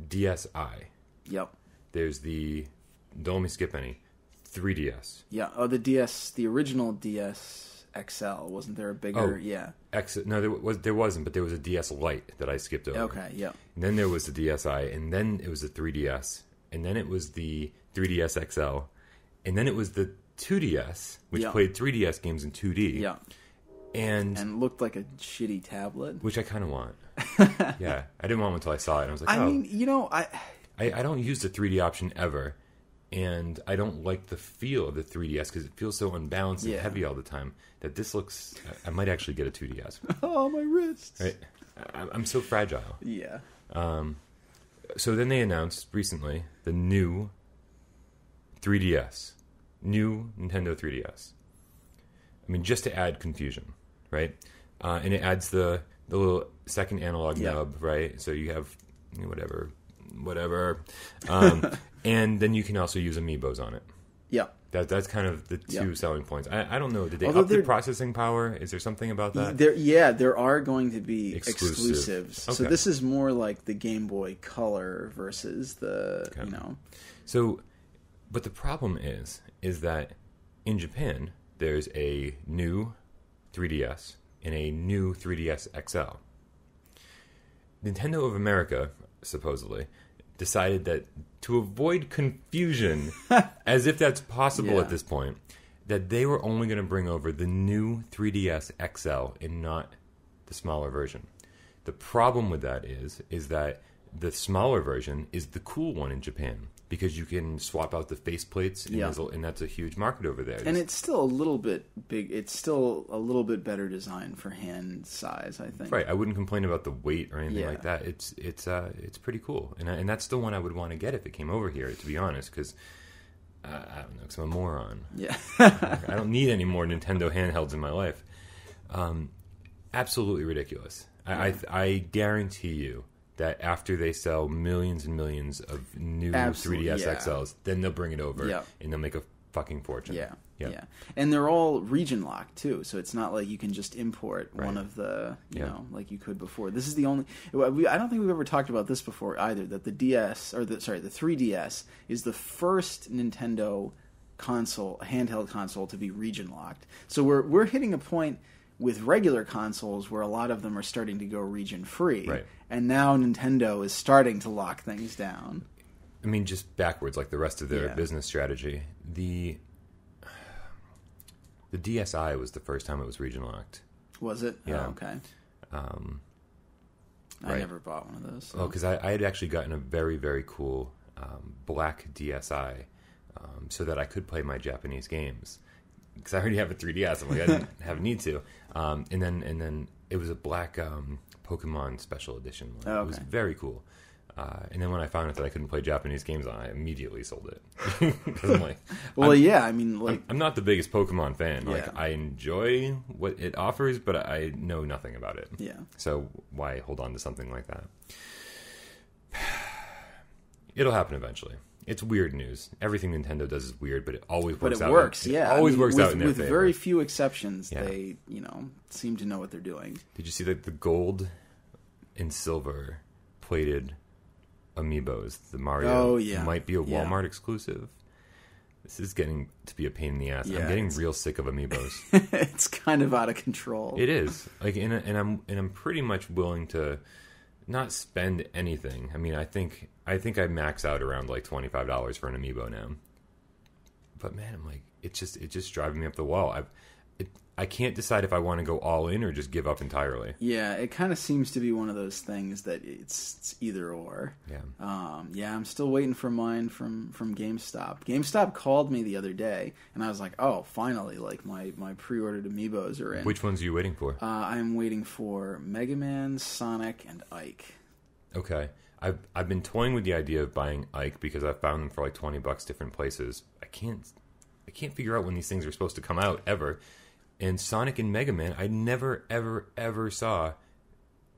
DSi. Yep. There's the, don't let me skip any, 3DS. Yeah, oh, the DS, the original DS XL, wasn't there a bigger, yeah. No, there wasn't, but there was a DS Lite that I skipped over. Okay, yeah. And then there was the DSi, and then it was the 3DS, and then it was the 3DS XL, and then it was the 2DS, which played 3DS games in 2D. Yeah. And looked like a shitty tablet. Which I kind of want. Yeah. I didn't want one until I saw it. And I was like, I mean, you know, I don't use the 3D option ever. And I don't like the feel of the 3DS because it feels so unbalanced and heavy all the time that this looks... I might actually get a 2DS. Oh, my wrists. Right? I'm so fragile. Yeah. So then they announced recently the new 3DS. New Nintendo 3DS. I mean, just to add confusion, right? And it adds the little second analog nub, right? So you have whatever. And then you can also use amiibos on it. Yeah. That's kind of the two selling points. I don't know. Did they up the processing power? Is there something about that? There are going to be exclusives. Okay. So this is more like the Game Boy Color versus the, So, but the problem is that in Japan, there's a new 3DS and a new 3DS XL. Nintendo of America, supposedly, decided that to avoid confusion, as if that's possible at this point, that they were only going to bring over the new 3DS XL and not the smaller version. The problem with that is that the smaller version is the cool one in Japan because you can swap out the faceplates and that's a huge market over there. And it's still a little bit big. It's still a little bit better designed for hand size, I think. Right. I wouldn't complain about the weight or anything like that. It's pretty cool. And that's the one I would want to get if it came over here, to be honest, because I don't know, because I'm a moron. Yeah. I don't need any more Nintendo handhelds in my life. Absolutely ridiculous. I guarantee you that after they sell millions and millions of new 3DS XLs, then they'll bring it over and they'll make a fucking fortune. Yeah. And they're all region locked too, so it's not like you can just import one of the, you know, like you could before. This is the only. I don't think we've ever talked about this before either. That the DS or the 3DS is the first Nintendo handheld console to be region locked. So we're hitting a point with regular consoles where a lot of them are starting to go region free, and now Nintendo is starting to lock things down. I mean, just backwards, like the rest of their business strategy. The DSi was the first time it was region locked. Was it? Yeah. Oh, okay. I never bought one of those. So. Oh, because I had actually gotten a very, very cool black DSi so that I could play my Japanese games. Because I already have a 3DS. I'm like, I didn't have a need to. And then it was a black Pokemon special edition. It was very cool. And then when I found out that I couldn't play Japanese games on it, I immediately sold it. Because I'm like... I'm not the biggest Pokemon fan. Like, I enjoy what it offers, but I know nothing about it. Yeah. So why hold on to something like that? It'll happen eventually. It's weird news. Everything Nintendo does is weird, but it always works out. But it works, It always works out in their favor. With very few exceptions, they, seem to know what they're doing. Did you see that the gold and silver plated amiibos, the Mario, might be a Walmart exclusive? This is getting to be a pain in the ass. I'm getting real sick of amiibos. It's kind of out of control. It is. Like, and I'm pretty much willing to not spend anything. I mean, I think I max out around like $25 for an amiibo now. But man, I'm like, it's just driving me up the wall. I can't decide if I want to go all in or just give up entirely. Yeah, it kind of seems to be one of those things that it's either or. Yeah. I'm still waiting for mine from GameStop. GameStop called me the other day, and I was like, oh, finally, like my pre-ordered amiibos are in. Which ones are you waiting for? I'm waiting for Mega Man, Sonic, and Ike. Okay. I've been toying with the idea of buying Ike because I found them for like $20 different places. I can't figure out when these things are supposed to come out ever. And Sonic and Mega Man, I never, ever, ever saw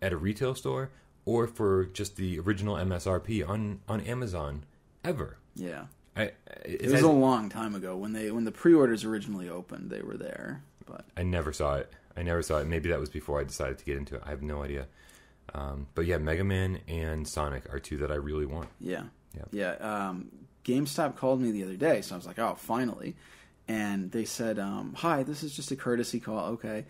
at a retail store or for just the original MSRP on Amazon ever. Yeah, it was a long time ago when the pre-orders originally opened. They were there, but I never saw it. Maybe that was before I decided to get into it. I have no idea. But yeah, Mega Man and Sonic are two that I really want. Yeah. GameStop called me the other day, so I was like, oh, finally. And they said, hi, this is just a courtesy call. Okay.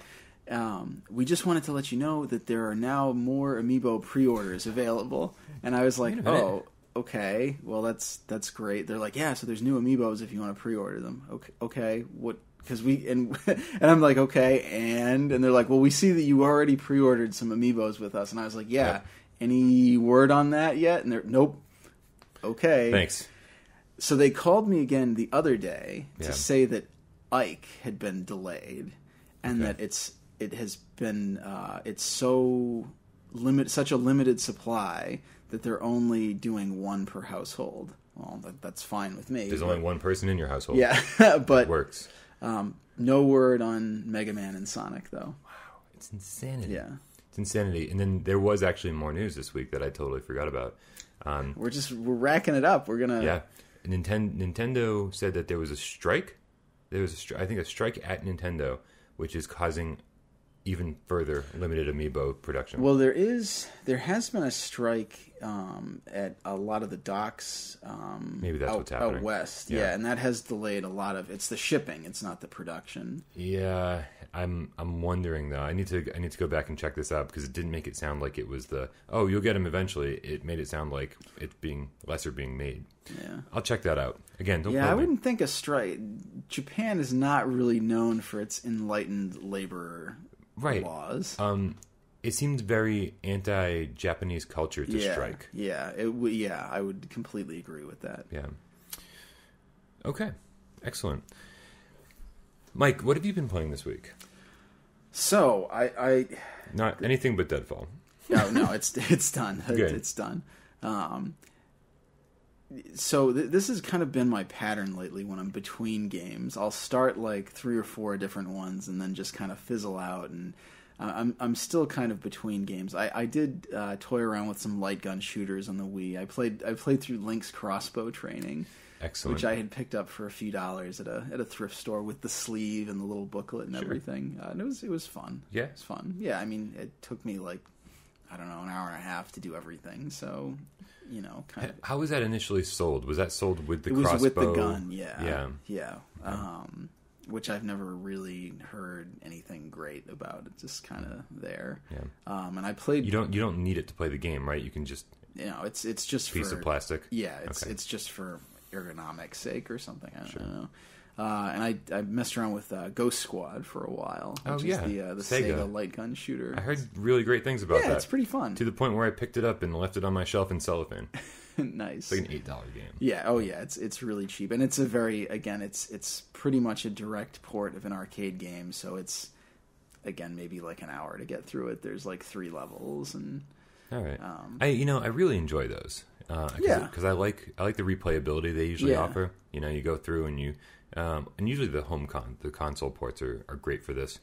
We just wanted to let you know that there are now more Amiibo pre-orders available. And I was like, oh, okay, well that's great. They're like, yeah, so there's new amiibos if you want to pre-order them. Okay, what? Because and I'm like, okay, and they're like, well, we see that you already pre-ordered some amiibos with us, and I was like, yeah. Yep. Any word on that yet? And they're, nope. Okay, thanks. So they called me again the other day to say that Ike had been delayed, and that it has been it's such a limited supply that they're only doing one per household. Well, that's fine with me. There's only one person in your household. Yeah, but it works. No word on Mega Man and Sonic, though. Wow, it's insanity. Yeah, it's insanity. And then there was actually more news this week that I totally forgot about. We're racking it up. We're gonna. Yeah, Nintendo said that there was a strike. I think a strike at Nintendo, which is causing even further limited amiibo production. Well, there has been a strike at a lot of the docks. Maybe that's what's happening out west. Yeah, and that has delayed a lot of. It's the shipping. It's not the production. Yeah, I'm wondering though. I need to go back and check this out because it didn't make it sound like it was you'll get them eventually. It made it sound like it's being made. Yeah, I'll check that out again. Don't. Yeah, I wouldn't think a strike. Japan is not really known for its enlightened labor. Laws. It seems very anti-Japanese culture to strike. Yeah, I would completely agree with that. Yeah. Okay, excellent. Mike, what have you been playing this week? So I not anything but Deadfall. No, it's done. It's done. So this has kind of been my pattern lately when I'm between games. I'll start like 3 or 4 different ones and then just kind of fizzle out. And I'm still kind of between games. I did toy around with some light gun shooters on the Wii. I played through Link's Crossbow Training. Excellent. Which I had picked up for a few dollars at a thrift store with the sleeve and the little booklet and everything. And it was fun. Yeah, it was fun. Yeah, I mean, it took me like an hour and a half to do everything. So. Kind of. How was that initially sold? Was that sold with the crossbow? It was with the gun, yeah. Which I've never really heard anything great about. It's just kind of there. Yeah. And I played. You don't need it to play the game, right? You can just. It's just piece of plastic. Yeah, it's just for ergonomics sake or something. I don't know. And I messed around with Ghost Squad for a while, which is the Sega light gun shooter. I heard really great things about that. Yeah, it's pretty fun. To the point where I picked it up and left it on my shelf in cellophane. Nice. It's like an $8 game. Yeah. Oh yeah. It's really cheap, and it's it's pretty much a direct port of an arcade game. So it's maybe like an hour to get through it. There's like 3 levels, and all right. I really enjoy those. Because I like the replayability they usually offer. You go through and you. And usually the console ports are great for this.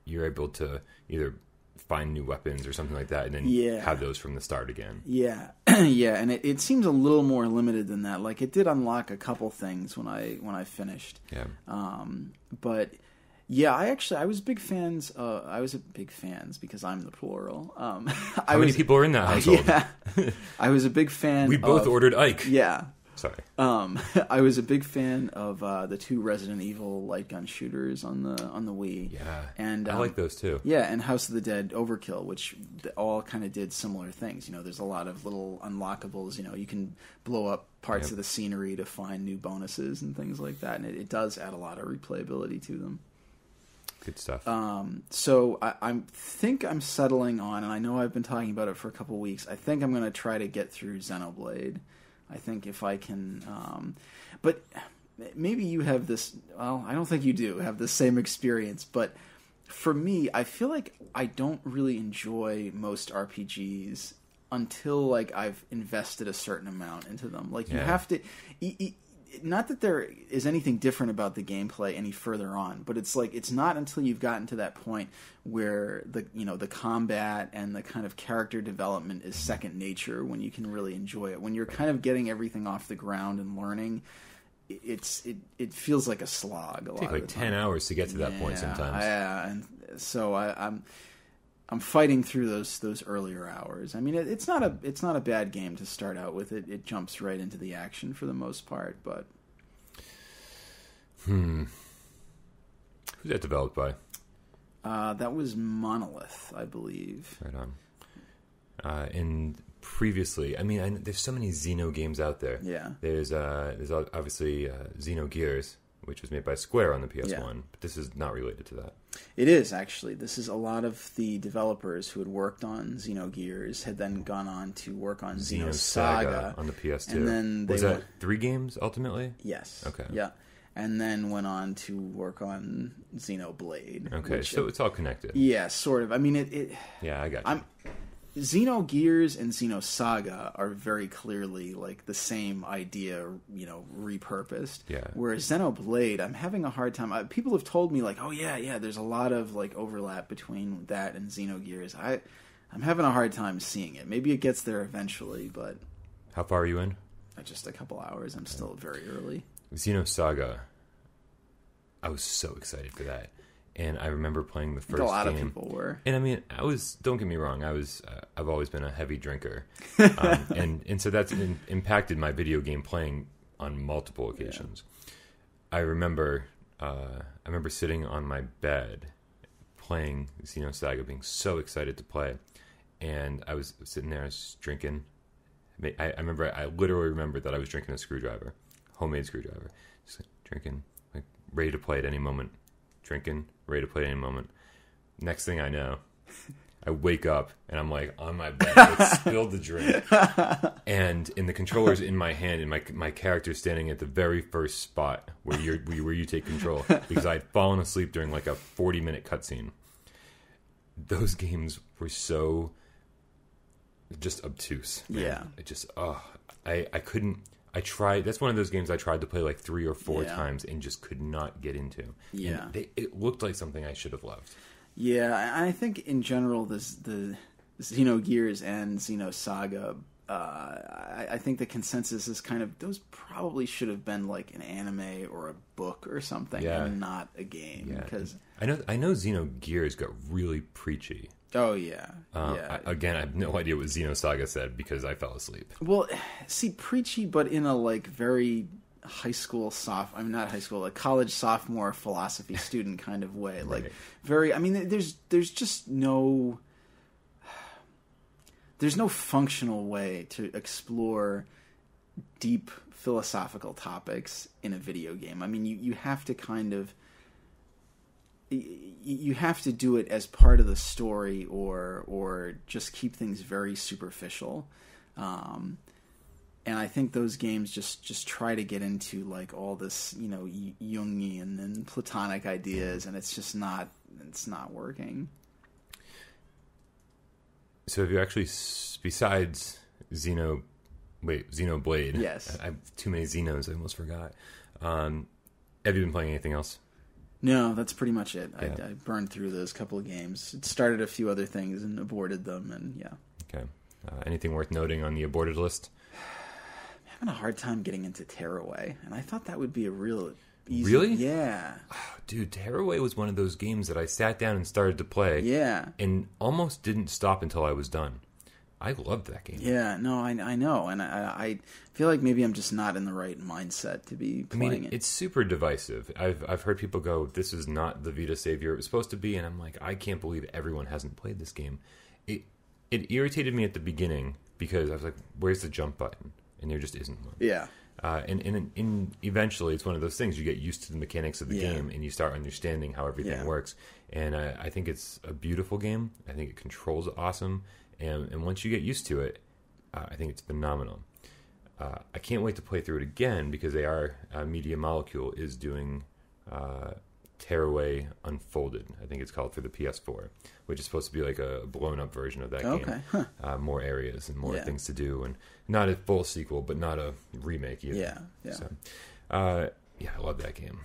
You're able to either find new weapons or something like that, and then have those from the start again. Yeah, yeah, and it seems a little more limited than that. Like it did unlock a couple things when I finished. Yeah. But yeah, I was big fans. I was a big fans because I'm the plural. How many people are in that household? Yeah, I was a big fan. We both ordered Ike. Yeah. Sorry. I was a big fan of the 2 Resident Evil light gun shooters on the Wii. Yeah, and I like those too. Yeah, and House of the Dead Overkill, which all kind of did similar things. There's a lot of little unlockables. You can blow up parts of the scenery to find new bonuses and things like that, and it does add a lot of replayability to them. Good stuff. So I think I'm settling on, and I know I've been talking about it for a couple weeks. I think I'm going to try to get through Xenoblade. I think if I can, but maybe you have this. Well, I don't think you do have the same experience. But for me, I feel like I don't really enjoy most RPGs until like I've invested a certain amount into them. Like you have to. Not that there is anything different about the gameplay any further on, but it's like it's not until you've gotten to that point where the combat and the kind of character development is second nature when you can really enjoy it. When you're kind of getting everything off the ground and learning, it feels like a slog. It takes like 10 hours to get to that point sometimes. Yeah, and so I'm fighting through those earlier hours. I mean, it's not a bad game to start out with. It jumps right into the action for the most part. But who's that developed by? That was Monolith, I believe. Right on. And previously. I mean, there's so many Xeno games out there. Yeah. There's obviously Xenogears, which was made by Square on the PS1, but this is not related to that. It is, actually. This is a lot of the developers who had worked on Xenogears had then gone on to work on Xenosaga on the PS2. And then was that 3 games, ultimately? Yes. Okay. Yeah. And then went on to work on Xenoblade. Okay, so it's all connected. Yeah, sort of. I mean, it yeah, I got you. Xenogears and Xenosaga are very clearly like the same idea, repurposed. Yeah. Whereas Xenoblade, I'm having a hard time. People have told me like, oh yeah, there's a lot of like overlap between that and Xenogears. I'm having a hard time seeing it. Maybe it gets there eventually, but how far are you in? Just a couple hours. I'm still very early. Xenosaga, I was so excited for that. And I remember playing the first game. A lot of people were. And I mean, don't get me wrong, I've always been a heavy drinker. And so that's impacted my video game playing on multiple occasions. Yeah. I remember sitting on my bed playing Xenosaga, being so excited to play. And I was sitting there, I was drinking. I literally remember that I was drinking a screwdriver, homemade screwdriver. Just like, drinking, like ready to play at any moment. Drinking, ready to play at any moment. Next thing I know, I wake up and I'm like on my bed, like, spilled the drink, and the controller's in my hand, and my character's standing at the very first spot where you take control, because I'd fallen asleep during like a 40-minute cutscene. Those games were so just obtuse. Man. Yeah, it just I couldn't. I tried. That's one of those games I tried to play like 3 or 4 times and just could not get into. Yeah, it looked like something I should have loved. Yeah, I think in general, the Xenogears and Xenosaga, I think the consensus is kind of those probably should have been like an anime or a book or something, and not a game. Yeah, because I know Xenogears got really preachy. Oh yeah, yeah. Again, I have no idea what Xenosaga said because I fell asleep. Well, see, preachy, but in a like very not high school, like college sophomore philosophy student kind of way. Like right. Very, I mean, there's just there's no functional way to explore deep philosophical topics in a video game. I mean, you have to kind of, you have to do it as part of the story or just keep things very superficial. And I think those games just try to get into like all this, Jungian and Platonic ideas, and it's not working. So have you actually, besides Xenoblade? Yes. I have too many Xenos, I almost forgot. Have you been playing anything else? No, that's pretty much it. Yeah. I burned through those couple of games. It started a few other things and aborted them, and yeah. Okay. Anything worth noting on the aborted list? I'm having a hard time getting into Tearaway, and I thought that would be a real easy... Really? Yeah. Oh, dude, Tearaway was one of those games that I sat down and started to play. Yeah. And almost didn't stop until I was done. I loved that game. Yeah, no, I know, and I feel like maybe I'm just not in the right mindset to be playing it. It's super divisive. I've heard people go, "This is not the Vita savior it was supposed to be," and I'm like, I can't believe everyone hasn't played this game. It irritated me at the beginning because I was like, "Where's the jump button?" And there just isn't one. Yeah. And eventually, it's one of those things you get used to the mechanics of the game, and you start understanding how everything works. And I think it's a beautiful game. I think it controls awesome. And once you get used to it, I think it's phenomenal. I can't wait to play through it again because Media Molecule is doing Tearaway Unfolded. I think it's called, for the PS4, which is supposed to be like a blown-up version of that game. Huh. More areas and more things to do, and not a full sequel, but not a remake either. Yeah. So, I love that game.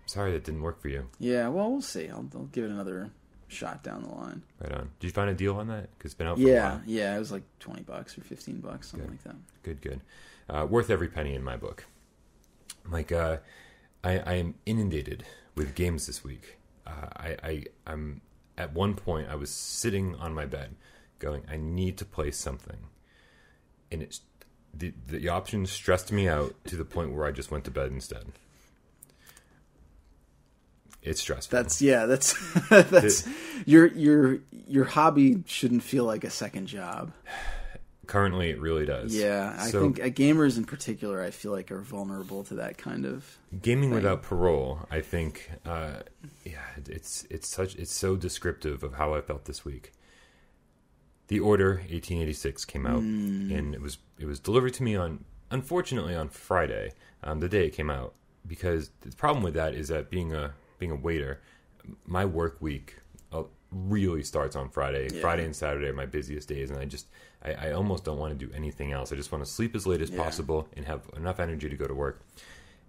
Sorry that didn't work for you. Yeah, well, we'll see. I'll give it another shot down the line. Right on. Did you find a deal on that? Because it's been out for a while. Yeah, it was like $20 or $15, something like that. Good. Worth every penny in my book. Mike, I am inundated with games this week. I'm at one point I was sitting on my bed going, I need to play something. And it's the option stressed me out to the point where I just went to bed instead. It's stressful. That's your hobby shouldn't feel like a second job. Currently, it really does. Yeah, I think gamers in particular, I feel like, are vulnerable to that kind of gaming thing. Without Parole. I think, it's so descriptive of how I felt this week. The Order 1886 came out, and it was delivered to me unfortunately on Friday, the day it came out. Because the problem with that is that being a waiter, my work week really starts on Friday. Yeah. Friday and Saturday are my busiest days, and I almost don't want to do anything else. I just want to sleep as late as possible and have enough energy to go to work.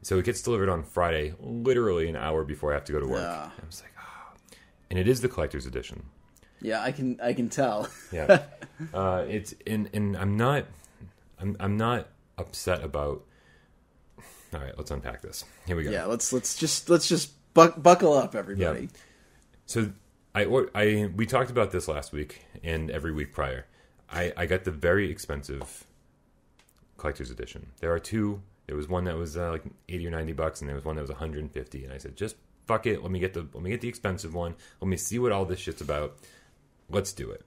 So it gets delivered on Friday, literally an hour before I have to go to work. Yeah. I was like, and it is the collector's edition. Yeah, I can tell. Yeah, it's and I'm not upset about. All right, let's unpack this. Here we go. Yeah, let's just buckle up, everybody. Yeah. So we talked about this last week and every week prior. I got the very expensive collector's edition. There are two. There was one that was like $80 or $90, and there was one that was $150. And I said, just fuck it. Let me get the expensive one. Let me see what all this shit's about. Let's do it.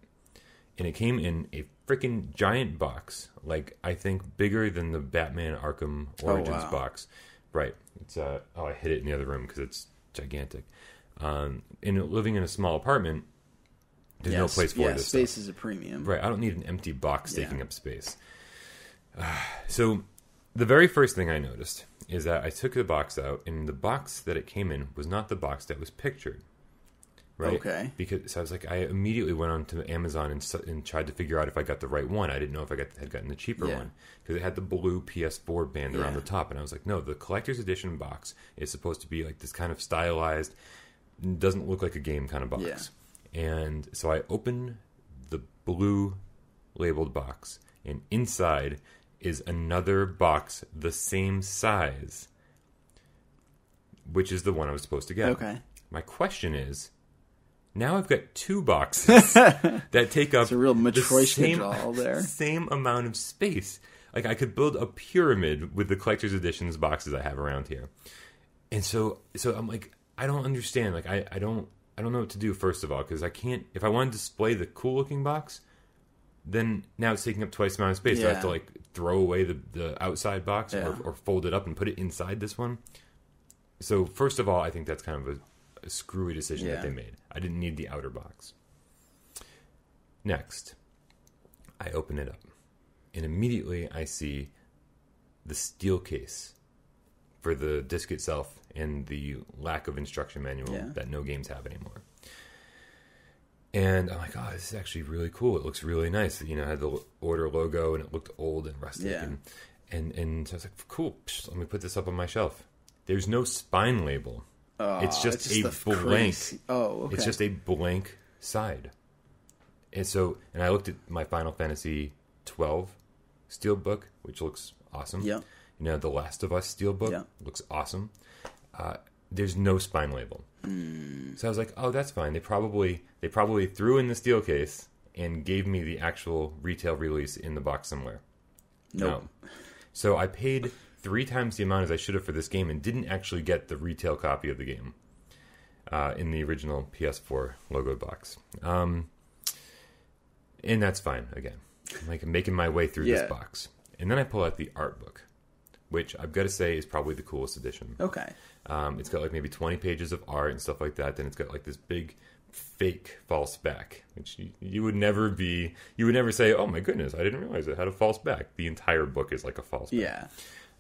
And it came in a freaking giant box, like I think bigger than the Batman Arkham Origins box. Right. It's I hid it in the other room because it's gigantic. And living in a small apartment, there's no place for this space stuff. Is a premium. Right. I don't need an empty box taking up space. So the very first thing I noticed is that I took the box out, and the box that it came in was not the box that was pictured. Right? Okay. Because I was like, I immediately went on to Amazon and tried to figure out if I got the right one. I didn't know if I had gotten the cheaper one because it had the blue PS4 band around the top, and I was like, no, the collector's edition box is supposed to be like this kind of stylized, doesn't look like a game kind of box. Yeah. And so I opened the blue labeled box, and inside is another box the same size, which is the one I was supposed to get. Okay. My question is, now I've got two boxes that take up it's a real the same amount of space. Like I could build a pyramid with the collector's editions boxes I have around here. And so I'm like, I don't understand. Like I don't know what to do, first of all, because I can't. If I want to display the cool looking box, then now it's taking up twice the amount of space. Yeah. Do I have to like throw away the outside box or fold it up and put it inside this one? So first of all, I think that's kind of a screwy decision that they made. I didn't need the outer box. Next, I open it up, and immediately I see the steel case for the disc itself and the lack of instruction manual that no games have anymore. And I'm like, oh, this is actually really cool. It looks really nice. You know, it had the Order logo, and it looked old and rustic. Yeah. And so I was like, cool, let me put this up on my shelf. There's no spine label. It's just a blank. Oh, okay. It's just a blank side. And I looked at my Final Fantasy 12 steelbook, which looks awesome. Yeah. You know, the Last of Us steelbook looks awesome. There's no spine label. So I was like, oh, that's fine. They probably threw in the steel case and gave me the actual retail release in the box somewhere. Nope. No. So I paid 3 times the amount as I should have for this game and didn't actually get the retail copy of the game in the original PS4 logo box. And that's fine, again. I'm like making my way through this box. And then I pull out the art book, which I've got to say is probably the coolest edition. Okay. It's got like maybe 20 pages of art and stuff like that. Then it's got like this big fake false back, which you would never say, oh my goodness, I didn't realize it had a false back. The entire book is like a false back. Yeah.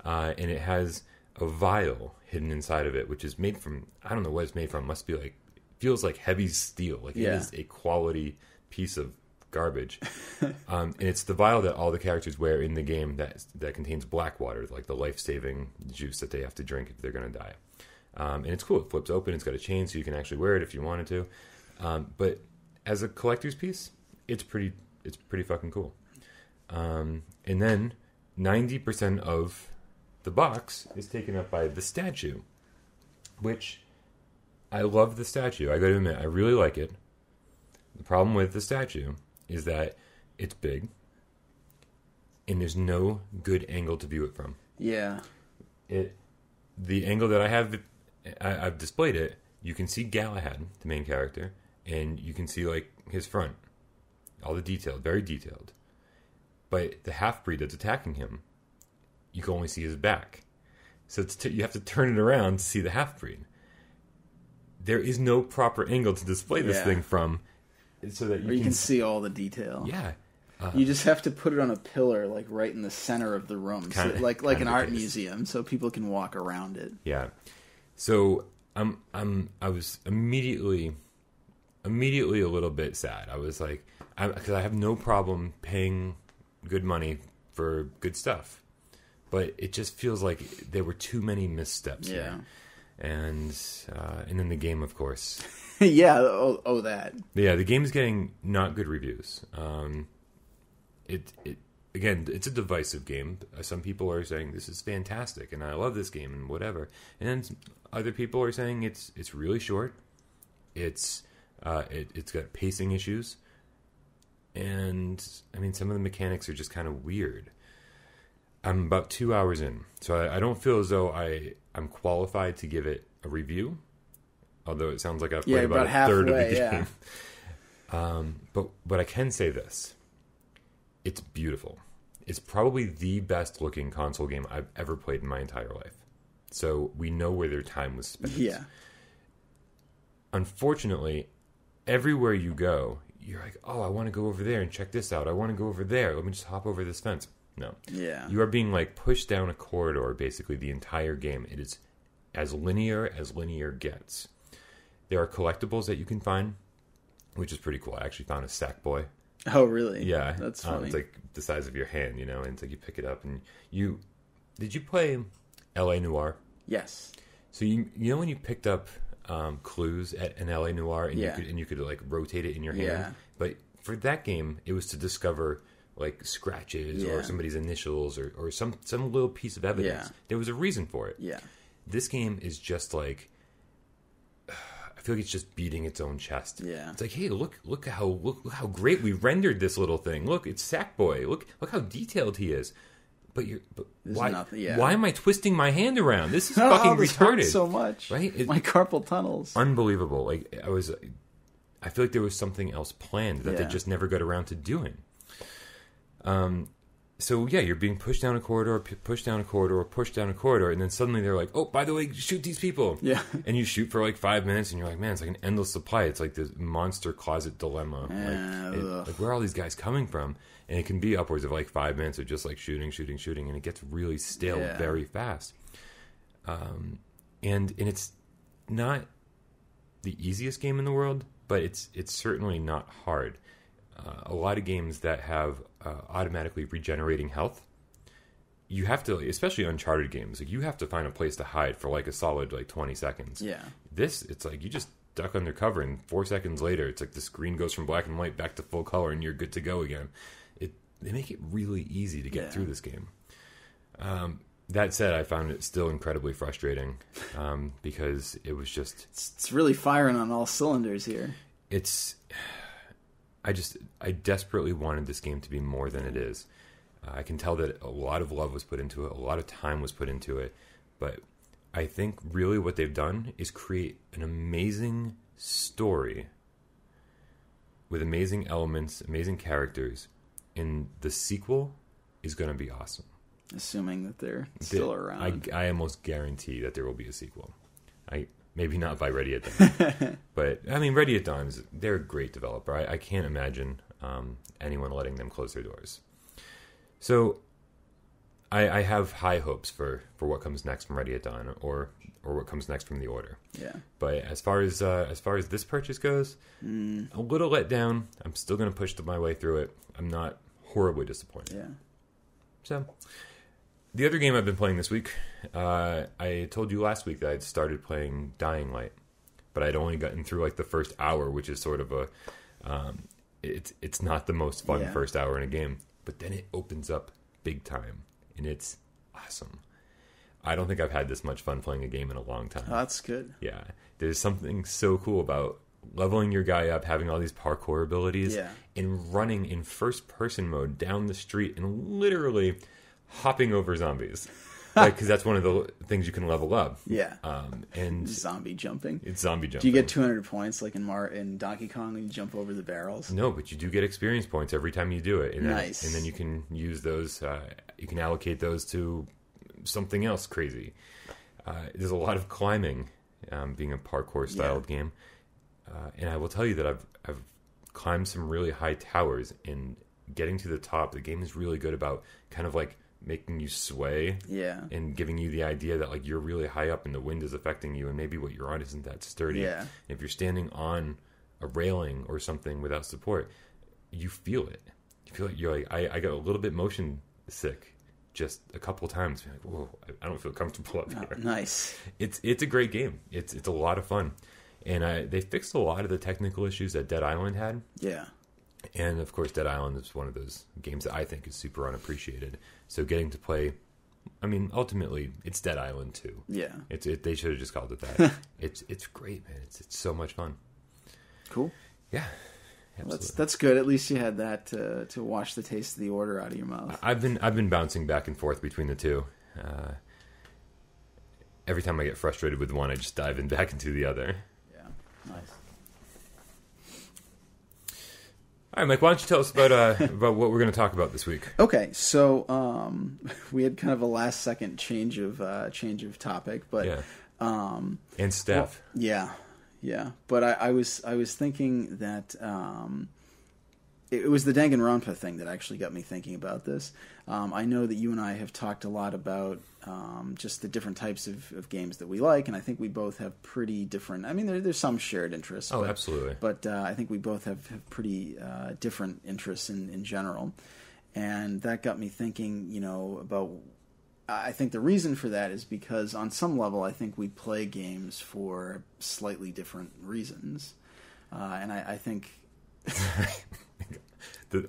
And it has a vial hidden inside of it, which is made from, I don't know what it's made from. Must be like, feels like heavy steel. Like it is a quality piece of garbage. And it's the vial that all the characters wear in the game that contains black water, like the life-saving juice that they have to drink if they're going to die. And it's cool. It flips open. It's got a chain, so you can actually wear it if you wanted to. But as a collector's piece, it's pretty fucking cool. And then 90% of the box is taken up by the statue, which I love the statue. I got to admit, I really like it. The problem with the statue is that it's big, and there's no good angle to view it from. Yeah. The angle that I've displayed it, you can see Galahad, the main character, and you can see like his front, all the detail, very detailed. But the half-breed that's attacking him, you can only see his back. So you have to turn it around to see the half-breed. There is no proper angle to display this thing from, so that you can see all the detail. Yeah. You just have to put it on a pillar, like right in the center of the room, like an art museum, so people can walk around it. Yeah. So I was immediately a little bit sad. I was like, because I have no problem paying good money for good stuff, but it just feels like there were too many missteps here. And then the game, of course. Yeah. Oh, that. Yeah, the game is getting not good reviews. Again, it's a divisive game. Some people are saying this is fantastic and I love this game and whatever, and then other people are saying it's really short. It's got pacing issues, and I mean some of the mechanics are just kind of weird. I'm about 2 hours in, so I don't feel as though I'm qualified to give it a review. Although it sounds like I've played about a third of the game. But I can say this. It's beautiful. It's probably the best looking console game I've ever played in my entire life. So we know where their time was spent. Yeah. Unfortunately, everywhere you go, you're like, oh, I want to go over there and check this out. I want to go over there. Let me just hop over this fence. No. Yeah. You are being like pushed down a corridor basically the entire game. It is as linear gets. There are collectibles that you can find, which is pretty cool. I actually found a Sackboy. Oh, really? Yeah. That's funny. It's like the size of your hand, and it's like you pick it up and did you play L.A. Noire? Yes. So you know when you picked up clues at an L.A. Noire and you could like rotate it in your hand? Yeah. But for that game, it was to discover like scratches or somebody's initials or some little piece of evidence. Yeah. There was a reason for it. Yeah. This game is just like, I feel like it's just beating its own chest. Yeah. It's like, hey, look how great we rendered this little thing. Look, it's Sackboy. Look how detailed he is. But why? Why am I twisting my hand around? This is fucking retarded. Hurts so much, right? My carpal tunnels. Unbelievable. Like I feel like there was something else planned that they just never got around to doing. So yeah, you're being pushed down a corridor, pushed down a corridor, and then suddenly they're like, "Oh, by the way, shoot these people!" Yeah, and you shoot for like 5 minutes, and you're like, "Man, it's like an endless supply. It's like this monster closet dilemma. Like where are all these guys coming from?" And it can be upwards of like 5 minutes of just like shooting, and it gets really stale very fast. And it's not the easiest game in the world, but it's certainly not hard. A lot of games that have automatically regenerating health, you have to, especially Uncharted games, like you have to find a place to hide for like a solid like 20 seconds. Yeah. It's like you just duck under cover, and 4 seconds later, it's like the screen goes from black and white back to full color, and you're good to go again. They make it really easy to get through this game. That said, I found it still incredibly frustrating because it was just... It's really firing on all cylinders here. I desperately wanted this game to be more than it is. I can tell that a lot of love was put into it, a lot of time was put into it, but I think really what they've done is create an amazing story with amazing elements, amazing characters, and the sequel is going to be awesome. Assuming that they're still around. I almost guarantee that there will be a sequel. Maybe not by Ready at Dawn. But, I mean, Ready at Dawn, they're a great developer. I can't imagine anyone letting them close their doors. So, I have high hopes for what comes next from Ready at Dawn, or what comes next from The Order. Yeah. But as far as this purchase goes, a little let down. I'm still going to push my way through it. I'm not horribly disappointed. Yeah. So... The other game I've been playing this week, I told you last week that I'd started playing Dying Light, but I'd only gotten through like the first hour, which is sort of it's not the most fun first hour in a game, but then it opens up big time, and it's awesome. I don't think I've had this much fun playing a game in a long time. Oh, that's good. Yeah, there's something so cool about leveling your guy up, having all these parkour abilities, and running in first-person mode down the street and literally... hopping over zombies. like, because that's one of the things you can level up. Yeah. And zombie jumping. It's zombie jumping. Do you get 200 points like in Donkey Kong when you jump over the barrels? No, but you do get experience points every time you do it. And nice. And then you can use those. You can allocate those to something else crazy. There's a lot of climbing, being a parkour styled game, and I will tell you that I've climbed some really high towers, and getting to the top, the game is really good about kind of like making you sway, and giving you the idea that like you're really high up and the wind is affecting you, and maybe what you're on isn't that sturdy. Yeah. If you're standing on a railing or something without support, you feel it. You feel like you're like I got a little bit motion sick just a couple times. You're like, whoa, I don't feel comfortable up here. Nice. It's a great game. It's a lot of fun, and they fixed a lot of the technical issues that Dead Island had. Yeah. And of course, Dead Island is one of those games that I think is super unappreciated. So getting to play, I mean, ultimately, it's Dead Island 2. Yeah. They should have just called it that. It's great, man. It's so much fun. Cool. Yeah. Well, that's good. At least you had that to wash the taste of the order out of your mouth. I've been bouncing back and forth between the two. Every time I get frustrated with one, I just dive back into the other. Yeah. Nice. All right, Mike, why don't you tell us about what we're going to talk about this week? Okay, so we had kind of a last second change of topic, but and Steph. Well, yeah. But I was thinking that it was the Danganronpa thing that actually got me thinking about this. I know that you and I have talked a lot about just the different types of games that we like, and I think we both have pretty different. I mean, there's some shared interests. Oh, absolutely. But I think we both have pretty different interests in general, and that got me thinking. About. I think the reason for that is because on some level, I think we play games for slightly different reasons, and I think.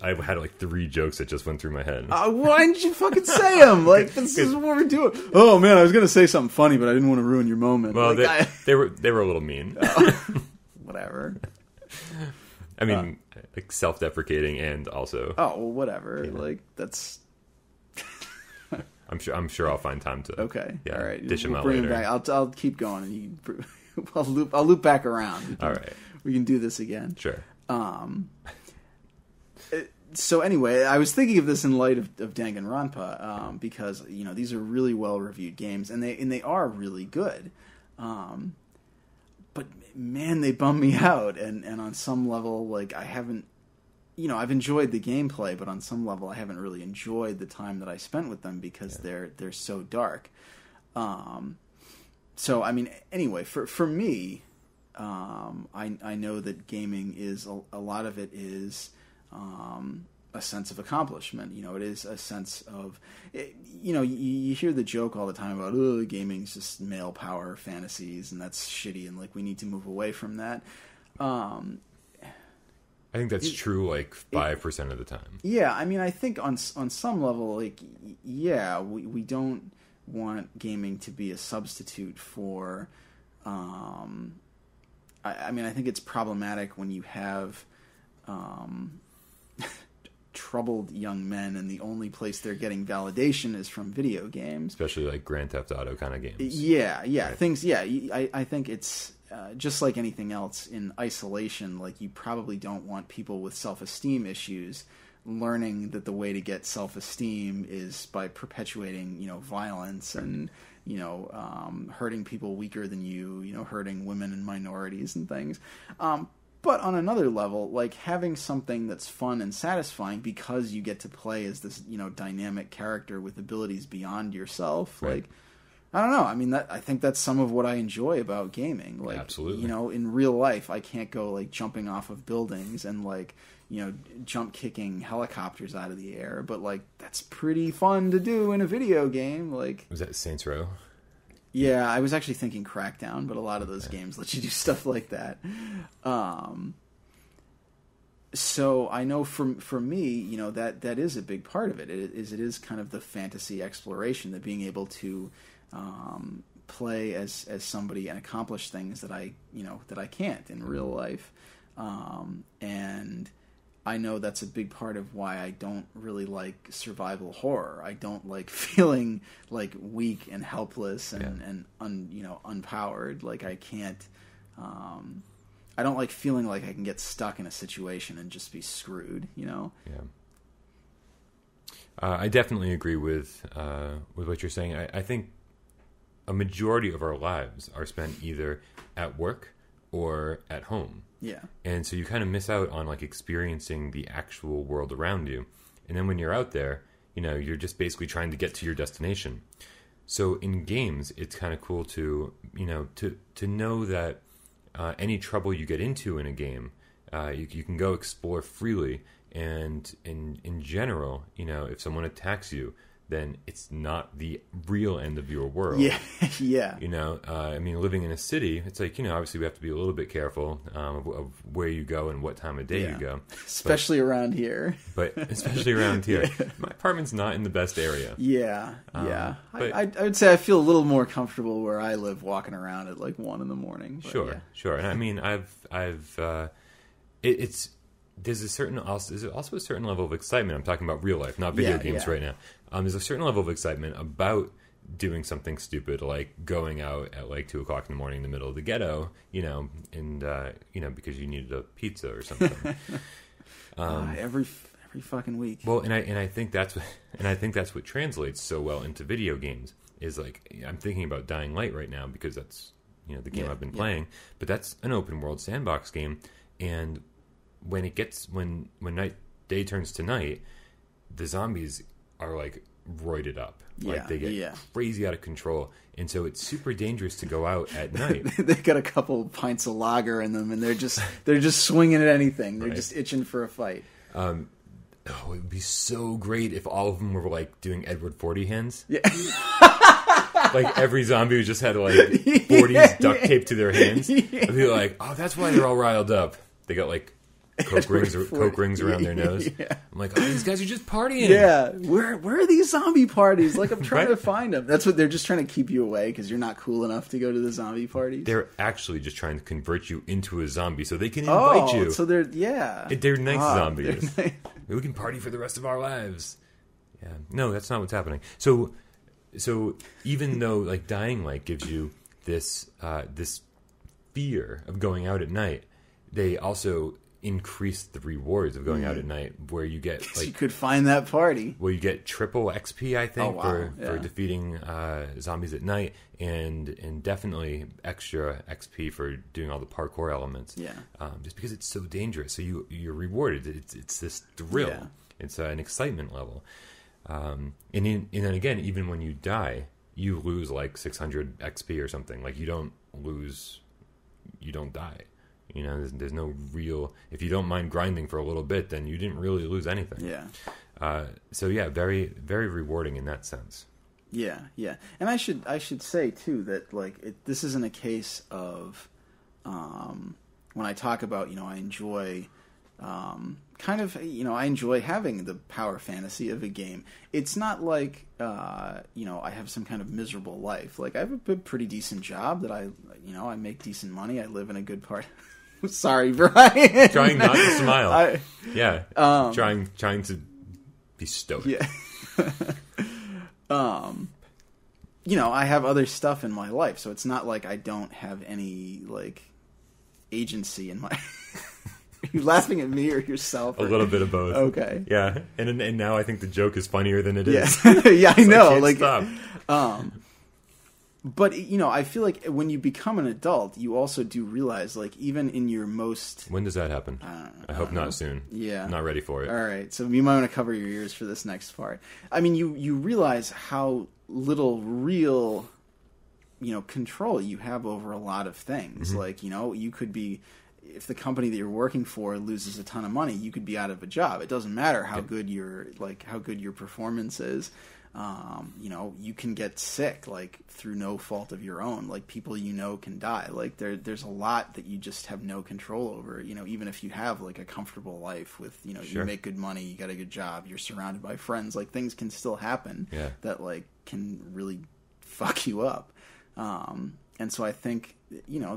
I had like 3 jokes that just went through my head. Why didn't you fucking say them? Like, this is what we're doing. Oh man, I was gonna say something funny, but I didn't want to ruin your moment. Well, they were a little mean. Whatever. I mean, like self-deprecating and also. Oh well, whatever. Like that's. I'm sure I'll find time to. Okay. Yeah. All right. Dish them out bring later. Them back. I'll keep going, and I'll loop back around. All right. We can do this again. Sure. So anyway, I was thinking of this in light of Danganronpa because these are really well reviewed games, and they are really good. But man, they bum me out, and on some level, like I haven't. I've enjoyed the gameplay, but on some level, I haven't really enjoyed the time that I spent with them because they're so dark. So I mean, anyway, for me, I know that gaming is a lot of it is a sense of accomplishment. It is a sense of, you hear the joke all the time about gaming's just male power fantasies, and that's shitty, and like we need to move away from that. I think that's true, like 5% of the time. Yeah, I mean, I think on some level, like, yeah, we don't want gaming to be a substitute for. I mean, I think it's problematic when you have troubled young men, and the only place they're getting validation is from video games, especially like Grand Theft Auto kind of games. Yeah, right. Things. Yeah, I think it's. Just like anything else in isolation, like you probably don't want people with self-esteem issues learning that the way to get self-esteem is by perpetuating, violence and, hurting people weaker than you, hurting women and minorities and things. But on another level, like having something that's fun and satisfying because you get to play as this, dynamic character with abilities beyond yourself, right. Like, I don't know. I mean, I think that's some of what I enjoy about gaming. Like, absolutely. In real life, I can't go like jumping off of buildings and like, jump kicking helicopters out of the air. But like, that's pretty fun to do in a video game. Like, was that Saints Row? Yeah, I was actually thinking Crackdown, but a lot of those games let you do stuff like that. So I know for me, that is a big part of it. It is kind of the fantasy exploration, that being able to play as somebody and accomplish things that I can't in real life. And I know that's a big part of why I don't really like survival horror. I don't like feeling like weak and helpless and unpowered. Like I can't. I don't like feeling like I can get stuck in a situation and just be screwed. Yeah. I definitely agree with what you're saying. I think a majority of our lives are spent either at work or at home. Yeah. And so you kind of miss out on like experiencing the actual world around you. And then when you're out there, you're just basically trying to get to your destination. So in games, it's kind of cool to know that any trouble you get into in a game, you can go explore freely. And in general, if someone attacks you, then it's not the real end of your world. Yeah, yeah. I mean, living in a city, it's like, obviously we have to be a little bit careful of where you go and what time of day you go. Especially around here. But especially around here. Yeah. My apartment's not in the best area. Yeah, yeah. But I would say I feel a little more comfortable where I live walking around at like 1 a.m. Sure. And I mean, there's also a certain level of excitement. I'm talking about real life, not video games right now. There's a certain level of excitement about doing something stupid, like going out at like 2:00 in the morning in the middle of the ghetto, because you needed a pizza or something. Every fucking week. Well, and I think that's what translates so well into video games is like I'm thinking about Dying Light right now because that's the game I've been playing, but that's an open world sandbox game, and when day turns to night, the zombies are like roided up. Like they get crazy out of control. And so it's super dangerous to go out at night. They've got a couple pints of lager in them and they're just swinging at anything. They're just itching for a fight. It would be so great if all of them were like doing Edward 40 hands. Yeah. Like every zombie just had like 40s duct taped to their hands. I'd be like, oh, that's why they're all riled up. They got like Coke rings around their nose. Yeah. I'm like, oh, these guys are just partying. Yeah, where are these zombie parties? Like, I'm trying to find them. That's what they're just trying to keep you away because you're not cool enough to go to the zombie parties. They're actually just trying to convert you into a zombie so they can invite you. So they're nice zombies. Nice. We can party for the rest of our lives. Yeah, no, that's not what's happening. So even though like Dying Light gives you this fear of going out at night, they also increase the rewards of going out at night, where you get like you could find that party. Well, you get triple XP, I think, for defeating zombies at night, and definitely extra XP for doing all the parkour elements. Yeah, just because it's so dangerous, so you're rewarded. It's this thrill. Yeah. It's an excitement level. And then again, even when you die, you lose like 600 XP or something. Like you don't die. There's no real. If you don't mind grinding for a little bit, then you didn't really lose anything. Yeah. So yeah, very very rewarding in that sense. Yeah, yeah, and I should say too that like this isn't a case of when I talk about I enjoy I enjoy having the power fantasy of a game. It's not like I have some kind of miserable life. Like I have a pretty decent job that I make decent money. I live in a good part. Sorry, Bryan. Trying not to smile. Trying to be stoic. Yeah. I have other stuff in my life, so it's not like I don't have any like agency in my. Are you laughing at me or yourself? A little bit of both. Okay. Yeah, and now I think the joke is funnier than it is. Yeah, I know. I can't stop. But I feel like when you become an adult, you also do realize, like, even in your most. When does that happen? I hope not soon. Yeah, I'm not ready for it. All right, so you might want to cover your ears for this next part. I mean, you realize how little real, control you have over a lot of things. Mm-hmm. Like, you could be. If the company that you're working for loses a ton of money, you could be out of a job. It doesn't matter how good your performance is. You can get sick through no fault of your own. Like people can die. Like there's a lot that you just have no control over. Even if you have like a comfortable life with Sure. You make good money, you got a good job, you're surrounded by friends. Like things can still happen that can really fuck you up. And so I think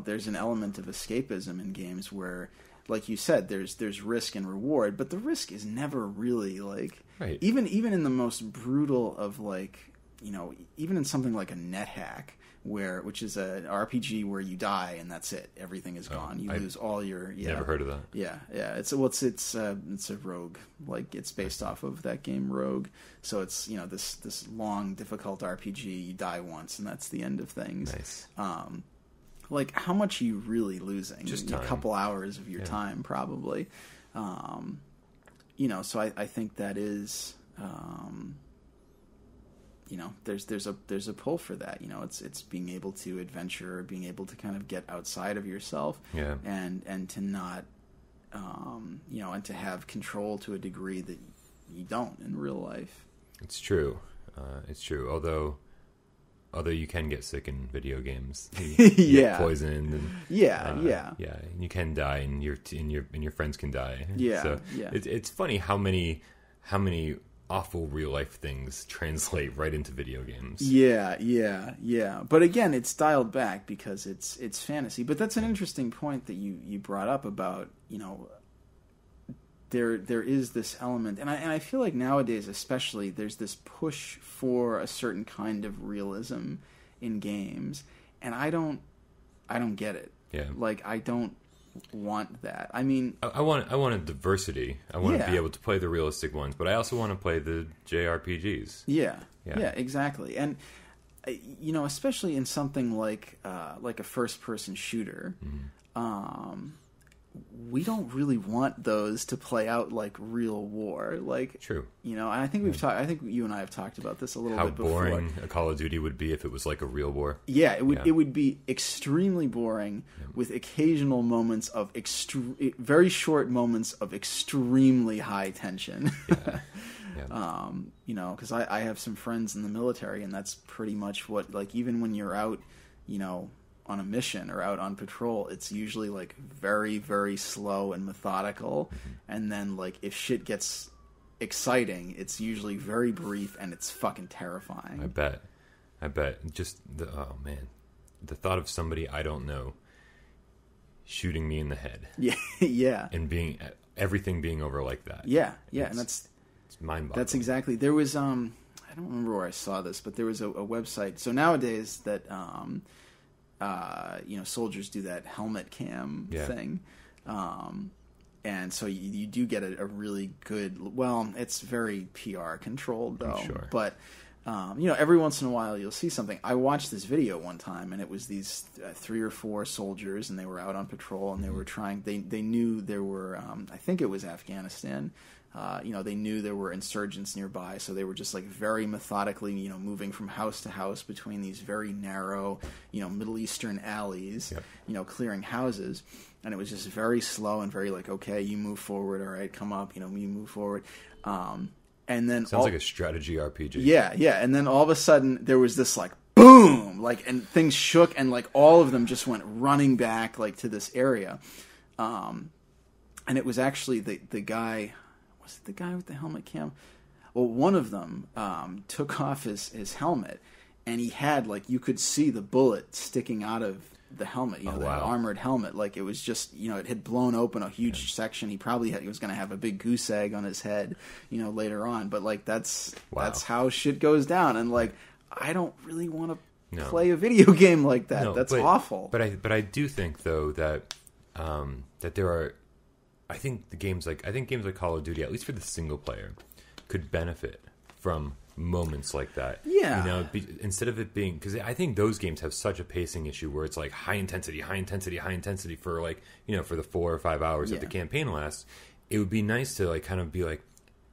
there's an element of escapism in games where like you said, there's risk and reward, but the risk is never really like right. Even in the most brutal of like, you know, even in something like a NetHack, which is an RPG where you die and that's it, everything is gone. You lose all your. Yeah, never heard of that. Yeah. It's a Rogue, like it's based off of that game Rogue. So it's, you know, this long difficult RPG. You die once and that's the end of things. Nice. Like how much are you really losing? Just a couple hours of your time probably. You know, so I think that is. You know, there's a pull for that. You know, it's being able to adventure, being able to kind of get outside of yourself, and to not, you know, and to have control to a degree that you don't in real life. It's true. It's true. Although you can get sick in video games, you get poisoned, and and you can die, and your friends can die. So it's funny how many awful real life things translate right into video games. Yeah. But again, it's dialed back because it's fantasy. But that's an interesting point that you brought up about, you know, there is this element, and I feel like nowadays especially there's this push for a certain kind of realism in games, and I don't get it. Yeah. Like I don't want that. I mean, I want a diversity. I want to be able to play the realistic ones, but I also want to play the JRPGs. Yeah, exactly. And you know, especially in something like a first-person shooter, we don't really want those to play out like real war. Like, true. You know, and I think we've talked. I think you and I have talked about this a little bit before. How boring a Call of Duty would be if it was like a real war. Yeah, it would. Yeah. It would be extremely boring with occasional moments of very short moments of extremely high tension. You know, because I have some friends in the military, and that's pretty much what, like, even when you're out, you know, on a mission or out on patrol, it's usually like very, very slow and methodical. And then like if shit gets exciting, it's usually very brief and it's fucking terrifying. I bet. Just oh man, the thought of somebody I don't know shooting me in the head. Yeah. And everything being over like that. Yeah. And it's mind-boggling. That's exactly. There was I don't remember where I saw this, but there was a website. So nowadays that you know, soldiers do that helmet cam thing. And so you do get a really good, well, it's very PR controlled though. Sure. But, you know, every once in a while you'll see something. I watched this video one time and it was these 3 or 4 soldiers and they were out on patrol and they were trying, they knew there were, I think it was Afghanistan. You know, they knew there were insurgents nearby, so they were just like very methodically, you know, moving from house to house between these very narrow, you know, Middle Eastern alleys, you know, clearing houses. And it was just very slow and very like, okay, you move forward, all right, come up, you know, you move forward. And then sounds like a strategy RPG. Yeah. And then all of a sudden there was this like boom, like, and things shook and like all of them just went running back like to this area. And it was actually the guy. Was it the guy with the helmet cam? Well, one of them took off his helmet, and he had, like, you could see the bullet sticking out of the helmet, you know, that armored helmet. Like, it was just, you know, it had blown open a huge section. He probably he was going to have a big goose egg on his head, you know, later on. But, like, that's how shit goes down. And, like, I don't really want to play a video game like that. That's awful. But I do think, though, that that there are... I think games like Call of Duty, at least for the single player, could benefit from moments like that. Yeah, you know, instead of it being, because I think those games have such a pacing issue where it's like high intensity for like, you know, for the 4 or 5 hours that the campaign lasts. It would be nice to like kind of be like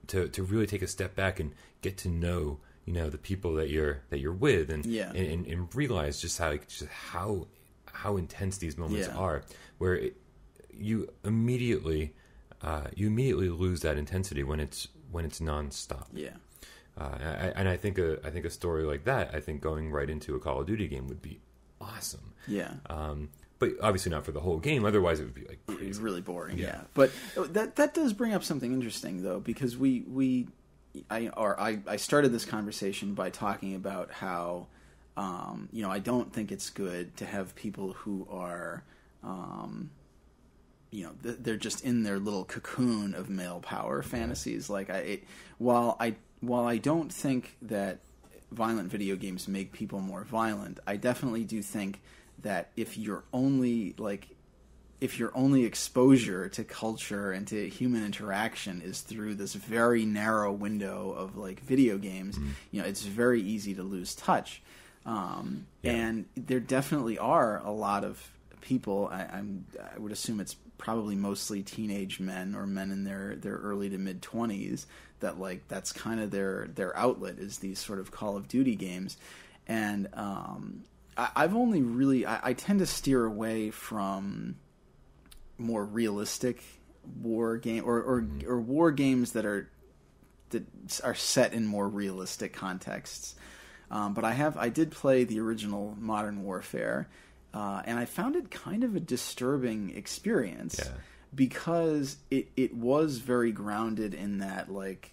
to really take a step back and get to know, you know, the people that you're with and realize just how intense these moments are, where you immediately lose that intensity when it's nonstop. Yeah. And I think a story like that, I think going right into a Call of Duty game would be awesome. Yeah. But obviously not for the whole game. Otherwise, it would be like crazy. It's really boring. Yeah. But that does bring up something interesting though, because I started this conversation by talking about how you know, I don't think it's good to have people who are they're just in their little cocoon of male power fantasies. Like while I don't think that violent video games make people more violent, I definitely do think that if your only exposure to culture and to human interaction is through this very narrow window of like video games, it's very easy to lose touch. And there definitely are a lot of people. I would assume it's probably mostly teenage men or men in their early to mid 20s that like that's kind of their outlet is these sort of Call of Duty games. And I've only really I tend to steer away from more realistic war game or war games that are set in more realistic contexts. But I did play the original Modern Warfare, and I found it kind of a disturbing experience because it was very grounded in that, like,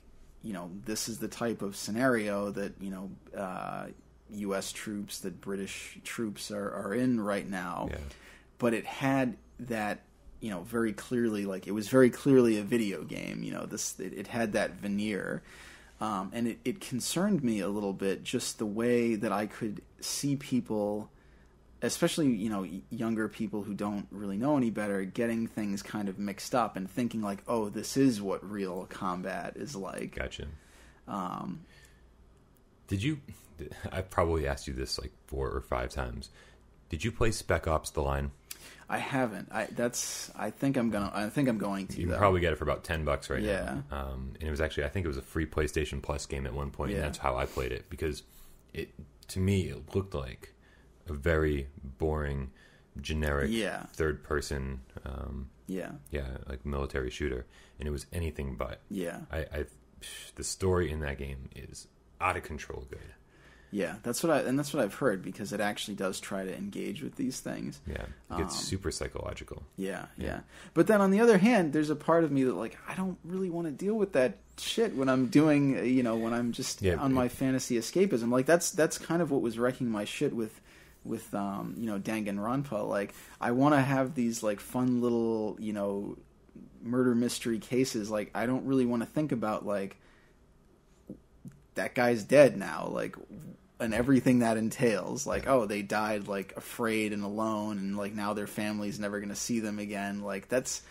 this is the type of scenario that, U.S. troops, that British troops are in right now. Yeah. But it had that, very clearly, like, it was very clearly a video game. It had that veneer. And it concerned me a little bit, just the way that I could see people, especially, younger people who don't really know any better, getting things kind of mixed up and thinking like, oh, this is what real combat is like. Gotcha. I've probably asked you this like 4 or 5 times. Did you play Spec Ops: The Line? I haven't. I think I'm going to. You can probably get it for about $10 right now. And it was actually, I think it was a free PlayStation Plus game at one point, and that's how I played it, because to me it looked like a very boring, generic third person, like military shooter, and it was anything but. Yeah. The story in that game is out of control good. Yeah, that's what I've heard, because it actually does try to engage with these things. Yeah, it gets super psychological. Yeah. But then on the other hand, there's a part of me that, like, I don't really want to deal with that shit when I'm doing, when I'm just on my fantasy escapism. Like that's kind of what was wrecking my shit with Danganronpa. Like, I want to have these like fun little, murder mystery cases. Like, I don't really want to think about like that guy's dead now, like, and everything that entails, like, oh, they died like afraid and alone, and like now their family's never going to see them again. Like that's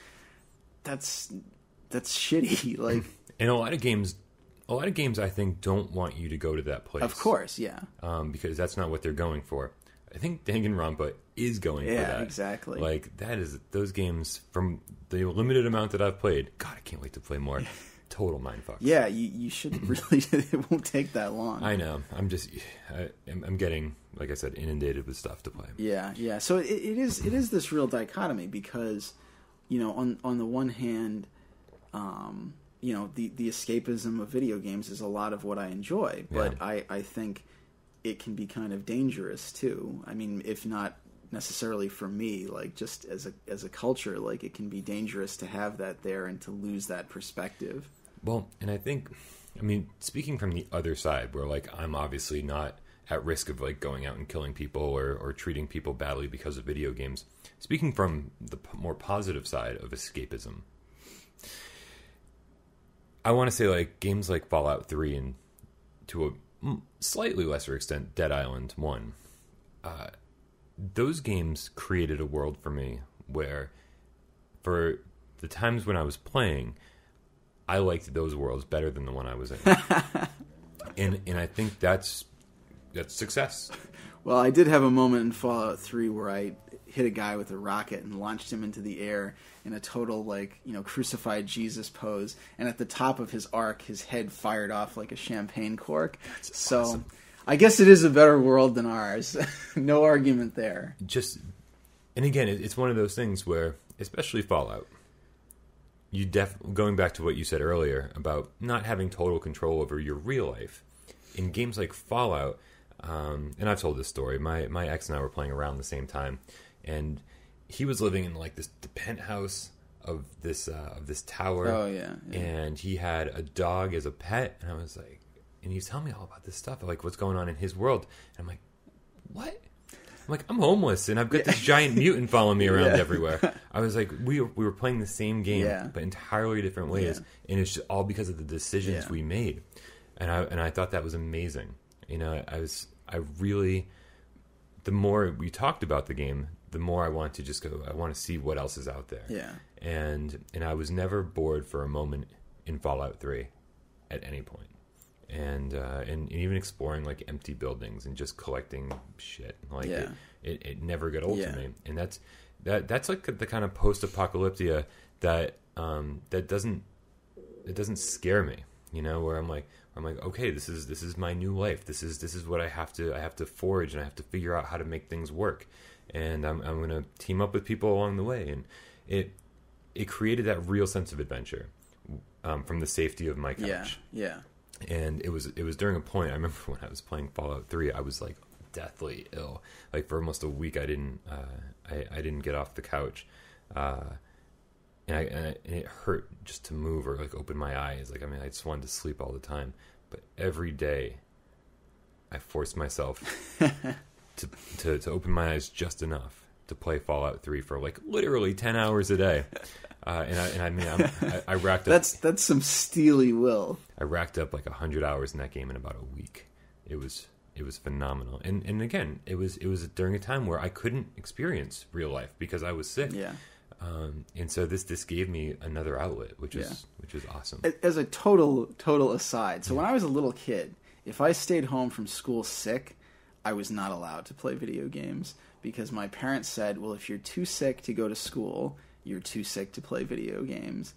shitty. Like, and a lot of games I think don't want you to go to that place. Of course, yeah. Because that's not what they're going for. I think Danganronpa is going for that. Yeah, exactly. Like, those games, from the limited amount that I've played, God, I can't wait to play more. Total mindfuck. Yeah, you should really. It won't take that long. I know. I'm getting, like I said, inundated with stuff to play. Yeah. So it is this real dichotomy, because, on the one hand, the escapism of video games is a lot of what I enjoy, but I think it can be kind of dangerous too. I mean, if not necessarily for me, like just as a culture, like it can be dangerous to have that there and to lose that perspective. Well, and I think, speaking from the other side, where like I'm obviously not at risk of like going out and killing people or treating people badly because of video games. Speaking from the more positive side of escapism, I want to say like games like Fallout 3 and to a slightly lesser extent Dead Island 1, those games created a world for me where, for the times when I was playing, I liked those worlds better than the one I was in. and I think that's success. Well, I did have a moment in Fallout 3 where I hit a guy with a rocket and launched him into the air in a total, like, crucified Jesus pose, and at the top of his arc, his head fired off like a champagne cork. That's awesome. I guess it is a better world than ours. No argument there. And again, it's one of those things where, especially Fallout, going back to what you said earlier about not having total control over your real life. In games like Fallout, and I've told this story, my ex and I were playing around the same time, and he was living in like the penthouse of this tower. Oh yeah. And he had a dog as a pet, and I was like, and he was telling me all about this stuff, like what's going on in his world. And I'm like, what? like, I'm homeless, and I've got this giant mutant following me around everywhere. I was like, we were playing the same game, but entirely different ways, and it's just all because of the decisions we made. And I thought that was amazing. You know, I really, the more we talked about the game, the more I want to just go, I want to see what else is out there. Yeah. And I was never bored for a moment in Fallout 3 at any point. And even exploring like empty buildings and just collecting shit. Like it never got old to me. And that's like the kind of post-apocalyptia that doesn't scare me, you know, where I'm like, okay, this is my new life. This is what I have to forge, and I have to figure out how to make things work. And I'm going to team up with people along the way. And it created that real sense of adventure from the safety of my couch. Yeah. And it was during a point, I remember when I was playing Fallout 3, I was like deathly ill. Like for almost a week, I didn't get off the couch. And it hurt just to move or like open my eyes. Like, I mean, I just wanted to sleep all the time. But every day I forced myself to open my eyes just enough to play Fallout 3 for like literally 10 hours a day. I mean, I racked up. That's some steely will. I racked up like 100 hours in that game in about a week. It was phenomenal. And again, it was during a time where I couldn't experience real life because I was sick. Yeah. And so this gave me another outlet, which is awesome. As a total aside, so when I was a little kid, if I stayed home from school sick, I was not allowed to play video games because my parents said, well, if you're too sick to go to school, you're too sick to play video games.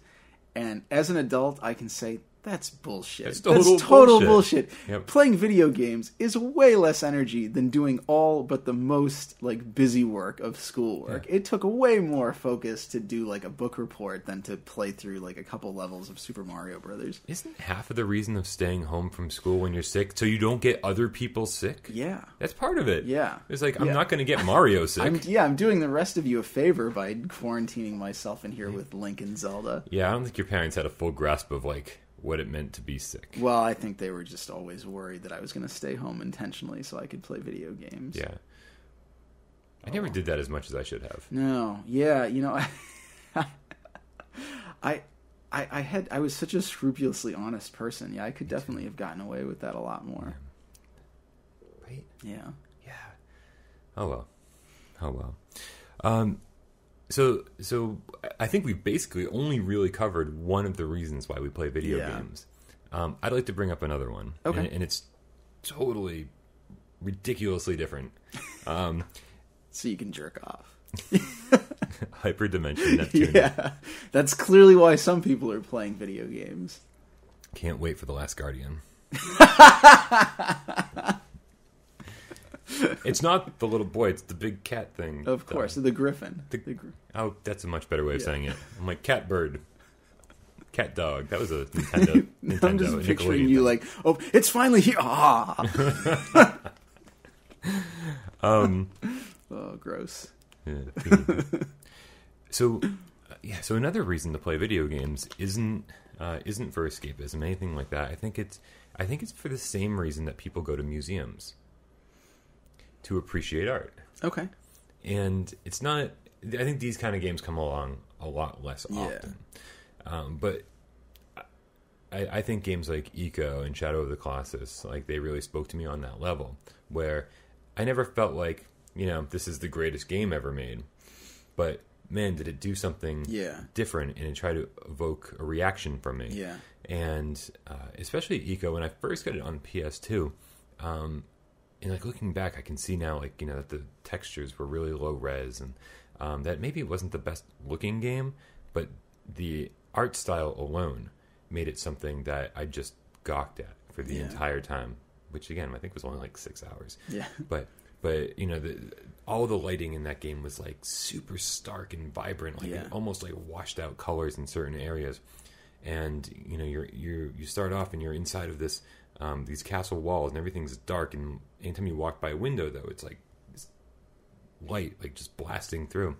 And as an adult, I can say, that's bullshit. That's total bullshit. Yep. Playing video games is way less energy than doing all but the most like busy work of schoolwork. Yeah. It took way more focus to do like a book report than to play through like a couple levels of Super Mario Brothers. Isn't half of the reason of staying home from school when you're sick so you don't get other people sick? Yeah. That's part of it. Yeah. It's like, I'm not going to get Mario sick. I'm doing the rest of you a favor by quarantining myself in here with Link and Zelda. Yeah, I don't think your parents had a full grasp of like what it meant to be sick. Well, I think they were just always worried that I was going to stay home intentionally so I could play video games. Yeah. I never did that as much as I should have. No. Yeah, you know, I was such a scrupulously honest person. Yeah, I could definitely have gotten away with that a lot more. Right? Yeah. Yeah. Oh well. So I think we basically only really covered one of the reasons why we play video games. I'd like to bring up another one. Okay. And it's totally ridiculously different. So you can jerk off. Hyperdimension Neptune. Yeah. That's clearly why some people are playing video games. Can't wait for The Last Guardian. It's not the little boy, it's the big cat thing. Of course, the griffin. Oh, that's a much better way of saying it. I'm like, cat bird. Cat dog. That was a Nintendo. I'm just picturing you like, oh, it's finally here. Ah. Oh, gross. Yeah, so another reason to play video games isn't for escapism, anything like that. I think it's for the same reason that people go to museums. To appreciate art. Okay. And it's not... I think these kind of games come along a lot less often. But I think games like Eco and Shadow of the Colossus, like, they really spoke to me on that level, where I never felt like, you know, this is the greatest game ever made. But, man, did it do something different, and it tried to evoke a reaction from me. Yeah. And especially Eco, when I first got it on PS2... and like looking back, I can see now, like, you know, that the textures were really low res, and that maybe it wasn't the best looking game, but the art style alone made it something that I just gawked at for the entire time, which again I think was only like 6 hours. Yeah. But you know, all the lighting in that game was like super stark and vibrant, like almost like washed out colors in certain areas. And you know, you start off and you're inside of this. These castle walls and everything's dark, and anytime you walk by a window, though, it's like this light, like just blasting through.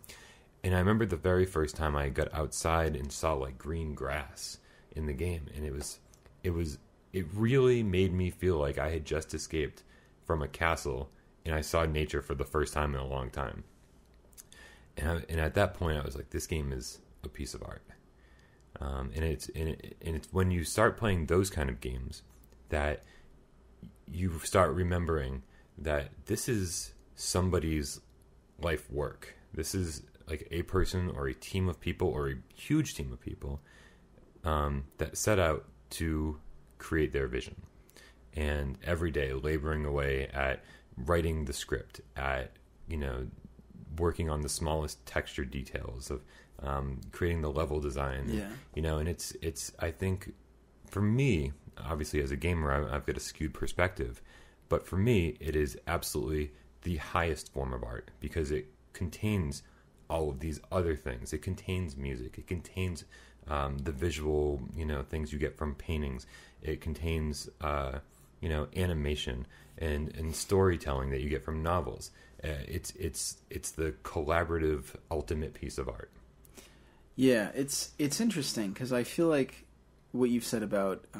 And I remember the very first time I got outside and saw like green grass in the game, and it really made me feel like I had just escaped from a castle and I saw nature for the first time in a long time. And at that point, I was like, this game is a piece of art. And it's when you start playing those kind of games that you start remembering that this is somebody's life work. This is like a person or a team of people or a huge team of people that set out to create their vision. And every day laboring away at writing the script, at, working on the smallest texture details of creating the level design. Yeah. And it's I think for me, obviously as a gamer, I've got a skewed perspective, but for me, it is absolutely the highest form of art because it contains all of these other things. It contains music. It contains the visual, things you get from paintings. It contains, animation and storytelling that you get from novels. It's the collaborative ultimate piece of art. Yeah, it's interesting because I feel like what you've said about, I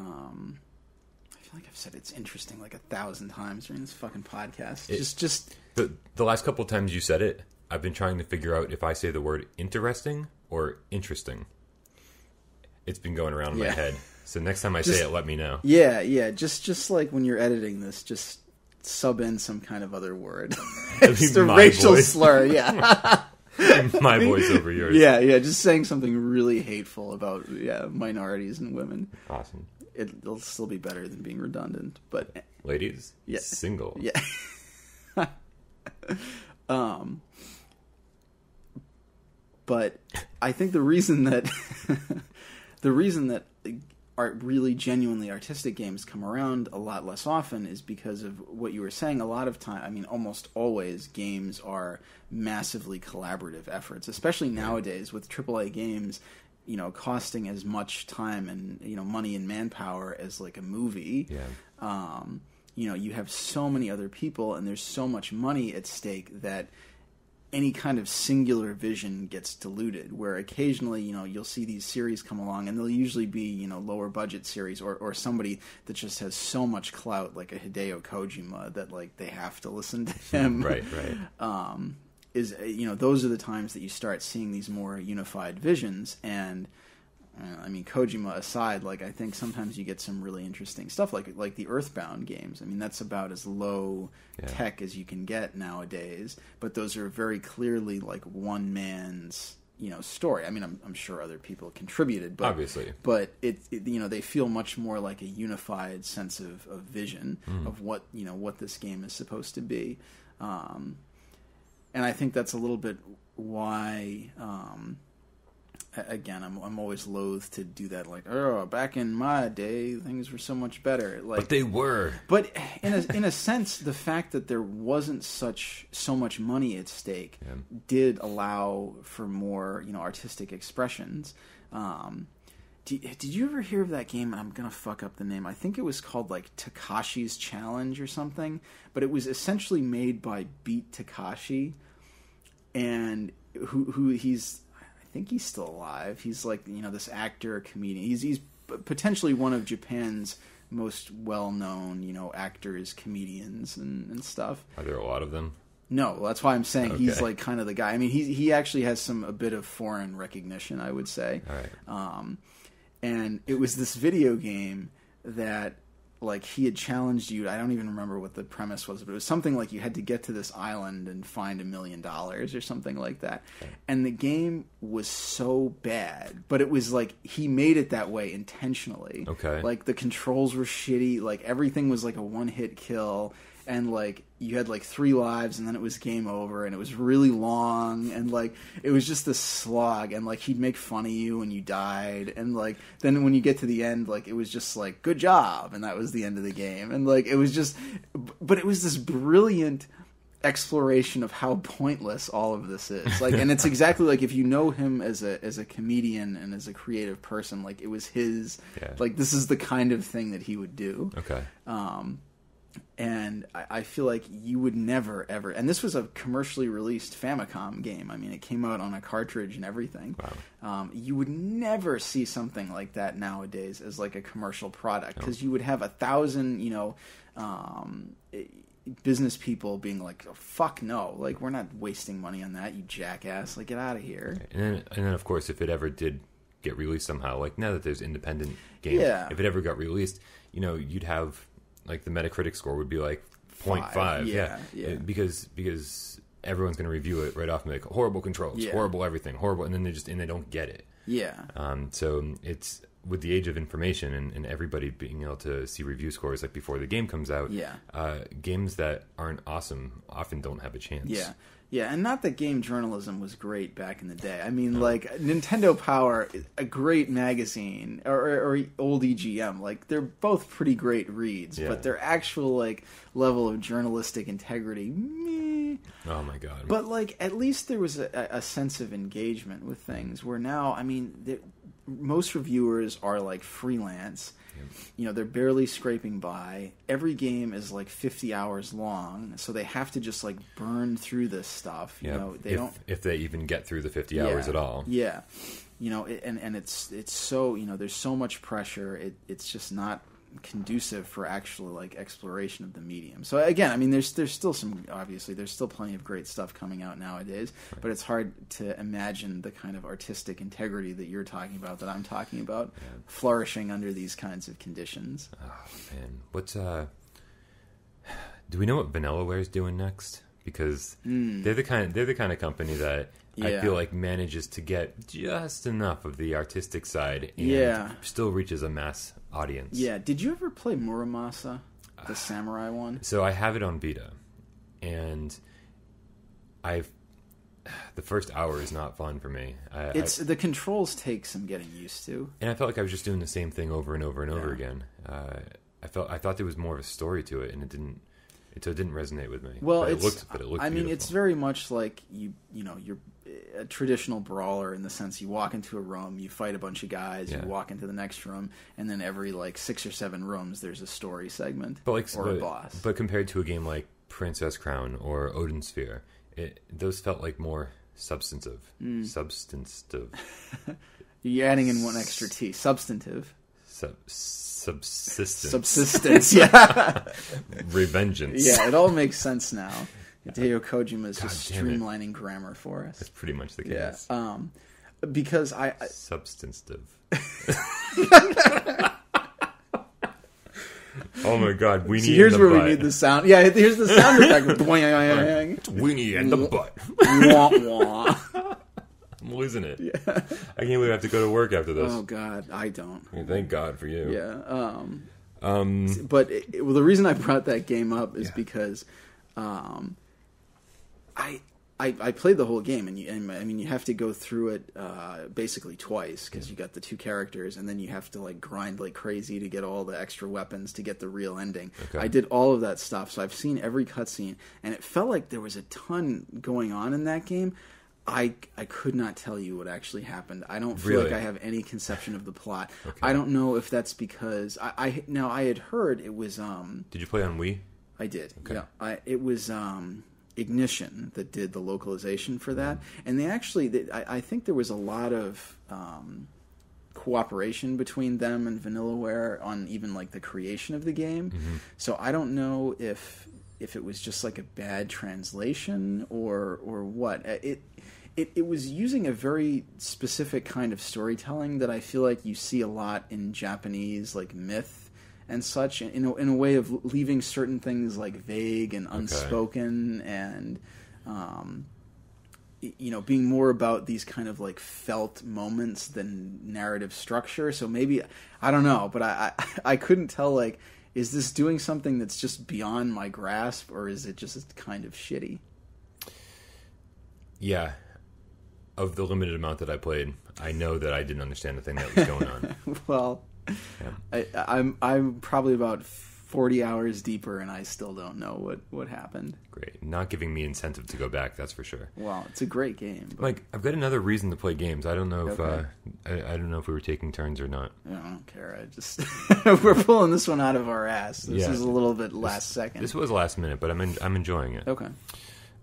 feel like I've said it's interesting like 1,000 times during this fucking podcast. Just the last couple of times you said it, I've been trying to figure out if I say the word interesting or interesting. It's been going around in my head. So next time I say it, let me know. Yeah. Just like when you're editing this, just sub in some kind of other word. It's a racial slur, yeah. My voice over yours. Yeah, just saying something really hateful about minorities and women. Awesome. It'll still be better than being redundant, but ladies, single. Yeah. But I think the reason that really genuinely artistic games come around a lot less often is because of what you were saying. A lot of time, almost always, games are massively collaborative efforts, especially nowadays with AAA games, costing as much time and, money and manpower as like a movie. Yeah. You have so many other people and there's so much money at stake that any kind of singular vision gets diluted, where occasionally, you'll see these series come along and they'll usually be, lower budget series or somebody that just has so much clout, like a Hideo Kojima, that like they have to listen to him. Right. Those are the times that you start seeing these more unified visions. And Kojima aside, like I think sometimes you get some really interesting stuff, like the Earthbound games. That's about as low tech as you can get nowadays, but those are very clearly like one man's story. I'm sure other people contributed, but obviously, but they feel much more like a unified sense of vision of what this game is supposed to be, and I think that's a little bit why. Again, I'm always loath to do that. Like, back in my day, things were so much better. Like, but they were. But in a sense, the fact that there wasn't so much money at stake did allow for more, artistic expressions. Did you ever hear of that game? I'm gonna fuck up the name. I think it was called like Takashi's Challenge or something. But it was essentially made by Beat Takashi, and who he's. I think he's still alive. He's like, this actor, comedian. He's potentially one of Japan's most well-known, actors, comedians, and stuff. Are there a lot of them? No, that's why I'm saying he's like kind of the guy. He actually has a bit of foreign recognition, I would say. All right. And it was this video game that, like, he had challenged you. I don't even remember what the premise was, but it was something like you had to get to this island and find $1 million or something like that. Okay. And the game was so bad, but it was like he made it that way intentionally. Okay. Like the controls were shitty. Like everything was like a one-hit kill. And, like, you had, like, 3 lives, and then it was game over, and it was really long, and, like, it was just this slog, and, like, he'd make fun of you when you died, and, like, then when you get to the end, like, it was just, like, good job, and that was the end of the game, and, like, it was just, but it was this brilliant exploration of how pointless all of this is, like, and it's exactly like if you know him as a comedian and as a creative person, like, it was his, like, this is the kind of thing that he would do. Okay. And I feel like you would never, ever... And this was a commercially released Famicom game. It came out on a cartridge and everything. Wow. You would never see something like that nowadays as, like, a commercial product. Because you would have 1,000, business people being like, oh, fuck no, like, we're not wasting money on that, you jackass, like, get out of here. And then of course, if it ever did get released somehow, like now that there's independent games, if it ever got released, you'd have like the Metacritic score would be like 0.5. Yeah. Because everyone's going to review it right off and be like, horrible controls, horrible everything, horrible, and then they don't get it. Yeah. So it's with the age of information and everybody being able to see review scores like before the game comes out. Yeah. Games that aren't awesome often don't have a chance. Yeah. Yeah, and not that game journalism was great back in the day. I mean, like, Nintendo Power, a great magazine, or old EGM, like, they're both pretty great reads, but their actual, like, level of journalistic integrity, meh. Oh, my God. But, like, at least there was a sense of engagement with things, where now, I mean, most reviewers are, like, freelance. They're barely scraping by. Every game is like 50 hours long, so they have to just like burn through this stuff. If they even get through the 50 hours at all. Yeah, and it's so there's so much pressure. It's just not conducive for actual like exploration of the medium. So again, I mean, there's still there's still plenty of great stuff coming out nowadays, but it's hard to imagine the kind of artistic integrity that you're talking about, that I'm talking about, flourishing under these kinds of conditions. Oh man, what's do we know what Vanillaware is doing next? Because they're the kind of company that I feel like manages to get just enough of the artistic side and still reaches a mass audience. Yeah. Did you ever play Muramasa, the samurai one? So I have it on Vita, and the first hour is not fun for me. The controls take some getting used to, and I felt like I was just doing the same thing over and over and over again. I thought there was more of a story to it, and it didn't resonate with me. Well, it looked I mean, beautiful. It's very much like you're a traditional brawler in the sense you walk into a room, you fight a bunch of guys, you walk into the next room, and then every like 6 or 7 rooms there's a story segment or a boss. But compared to a game like Princess Crown or Odin Sphere, those felt like more substantive. Substantive. You're adding in one extra T. Substantive. Subsistence. Yeah. Revengeance. Yeah, it all makes sense now. Hideo Kojima is just streamlining grammar for us. That's pretty much the case. Yeah. Because I substantive. Oh my God, weenie. See, here's in the where butt. we need the sound. Yeah, here's the sound effect. It's weenie and the butt. Wah, wah. I'm losing it. Yeah. I can't believe I have to go to work after this. Oh God, I don't. Thank God for you. Yeah. But the reason I brought that game up is because I played the whole game, and you have to go through it basically twice, because you got the 2 characters, and then you have to like grind like crazy to get all the extra weapons to get the real ending. Okay. I did all of that stuff, so I've seen every cutscene, and it felt like there was a ton going on in that game. I could not tell you what actually happened. I don't feel like I have any conception of the plot. Okay. I don't know if that's because I had heard it was. Did you play on Wii? I did. Okay. Yeah. It was Ignition that did the localization for that, and they actually. I think there was a lot of cooperation between them and Vanillaware on even like the creation of the game. Mm-hmm. So I don't know if it was just like a bad translation or what. It was using a very specific kind of storytelling that I feel like you see a lot in Japanese like myth and such, in a way of leaving certain things like vague and unspoken, and being more about these kind of like felt moments than narrative structure. So maybe, I don't know, but I couldn't tell, like, is this doing something that's just beyond my grasp, or is it just kind of shitty? Yeah. Of the limited amount that I played, I know that I didn't understand the thing that was going on. Well, I'm probably about 40 hours deeper, and I still don't know what happened. Great. Not giving me incentive to go back, that's for sure. Well, it's a great game. But... Like, I've got another reason to play games. I don't know if I don't know if we were taking turns or not. I don't care. I just we're pulling this one out of our ass. This is a little bit last second. This was last minute, but I'm enjoying it. Okay.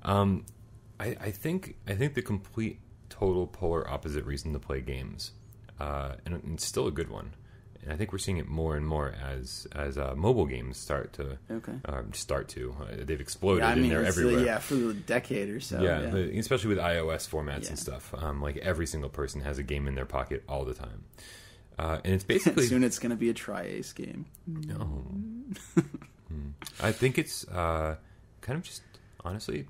I think the complete total polar opposite reason to play games, and it's still a good one, And I think we're seeing it more and more as mobile games start to. They've exploded and they're everywhere. For a decade or so. Yeah. Especially with iOS formats and stuff. Like every single person has a game in their pocket all the time. And it's basically soon it's going to be a tri-ace game. No. I think it's kind of just honestly.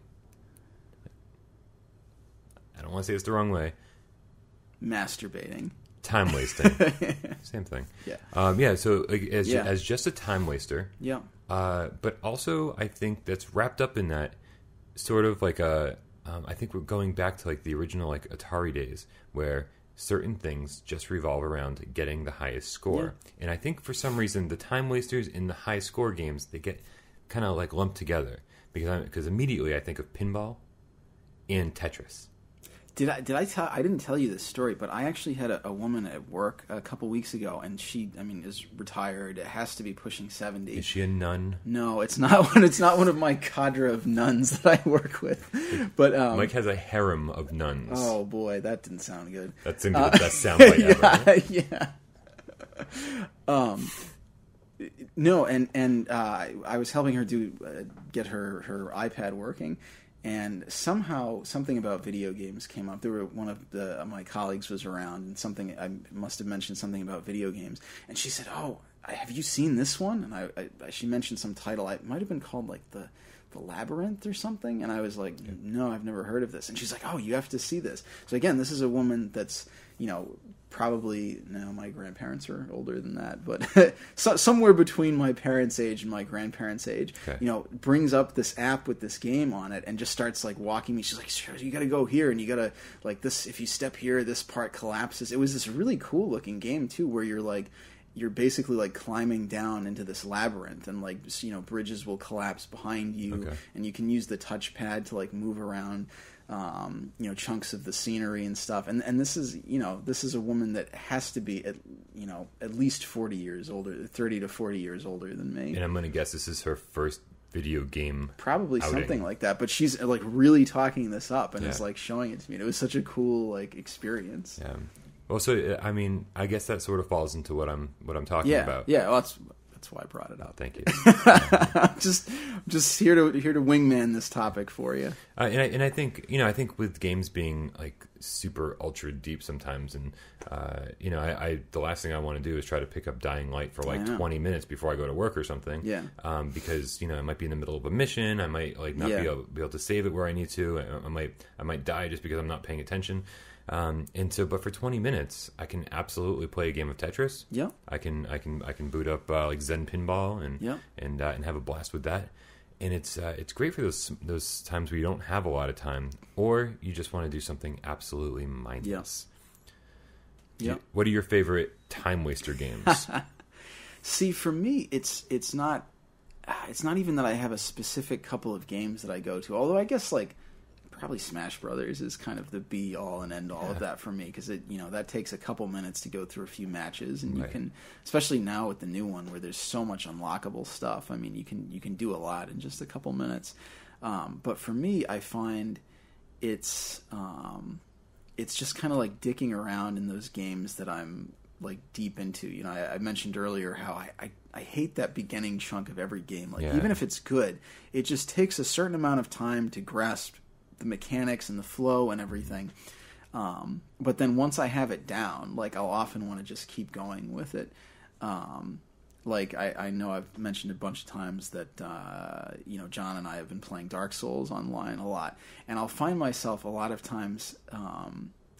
I don't want to say it's the wrong way. Masturbating. Time wasting. Same thing. Yeah. So as just a time waster. Yeah. But also I think that's wrapped up in that sort of like I think we're going back to like the original like Atari days where certain things just revolve around getting the highest score. Yeah. And I think for some reason the time wasters in the high score games, they get kind of like lumped together because immediately I think of pinball and Tetris. Did I tell? I didn't tell you this story, but I actually had a woman at work a couple weeks ago, and she, is retired. It has to be pushing 70. Is she a nun? No, it's not one. It's not one of my cadre of nuns that I work with. But Mike has a harem of nuns. Oh boy, that didn't sound good. That seemed the best soundbite ever. Yeah. No, and I was helping her get her iPad working. And somehow something about video games came up. There were one of my colleagues was around, and I must have mentioned something about video games. And she said, "Oh, have you seen this one?" And she mentioned some title. It might have been called like the Labyrinth or something. And I was like, "No, I've never heard of this." And she's like, "Oh, you have to see this." So again, this is a woman that's probably my grandparents are older than that, but somewhere between my parents' age and my grandparents' age, brings up this app with this game on it and just starts like walking me. She's like, "You got to go here, and you got to like this. If you step here, this part collapses." It was this really cool looking game too, where you're basically like climbing down into this labyrinth, and like bridges will collapse behind you, and you can use the touchpad to like move around. Chunks of the scenery and stuff, and this is a woman that has to be at least 40 years older, 30 to 40 years older than me. And I'm going to guess this is her first video game, probably outing. Something like that. But she's like really talking this up and is like showing it to me. And it was such a cool like experience. Yeah. Well, so I guess that sort of falls into what I'm talking about. Yeah. Well, that's why I brought it up. Thank you. just here to wingman this topic for you. And I think I think with games being like super ultra deep sometimes, and I the last thing I want to do is try to pick up Dying Light for like 20 minutes before I go to work or something. Yeah. Because I might be in the middle of a mission. I might like not be able to save it where I need to. I might die just because I'm not paying attention. But for 20 minutes, I can absolutely play a game of Tetris. Yeah, I can boot up like Zen Pinball and have a blast with that. And it's great for those times where you don't have a lot of time, or you just want to do something absolutely mindless. Yeah. What are your favorite time waster games? See, for me, it's not even that I have a specific couple of games that I go to. Although I guess like. Probably Smash Brothers is kind of the be all and end all of that for me, because that takes a couple minutes to go through a few matches, and you can, especially now with the new one where there's so much unlockable stuff. I mean, you can do a lot in just a couple minutes. But for me, I find it's just kind of like dicking around in those games that I'm like deep into. I mentioned earlier how I hate that beginning chunk of every game. Like even if it's good, it just takes a certain amount of time to grasp the mechanics and the flow and everything. But then once I have it down, like I'll often want to just keep going with it. Like I know I've mentioned a bunch of times that John and I have been playing Dark Souls online a lot, and I'll find myself a lot of times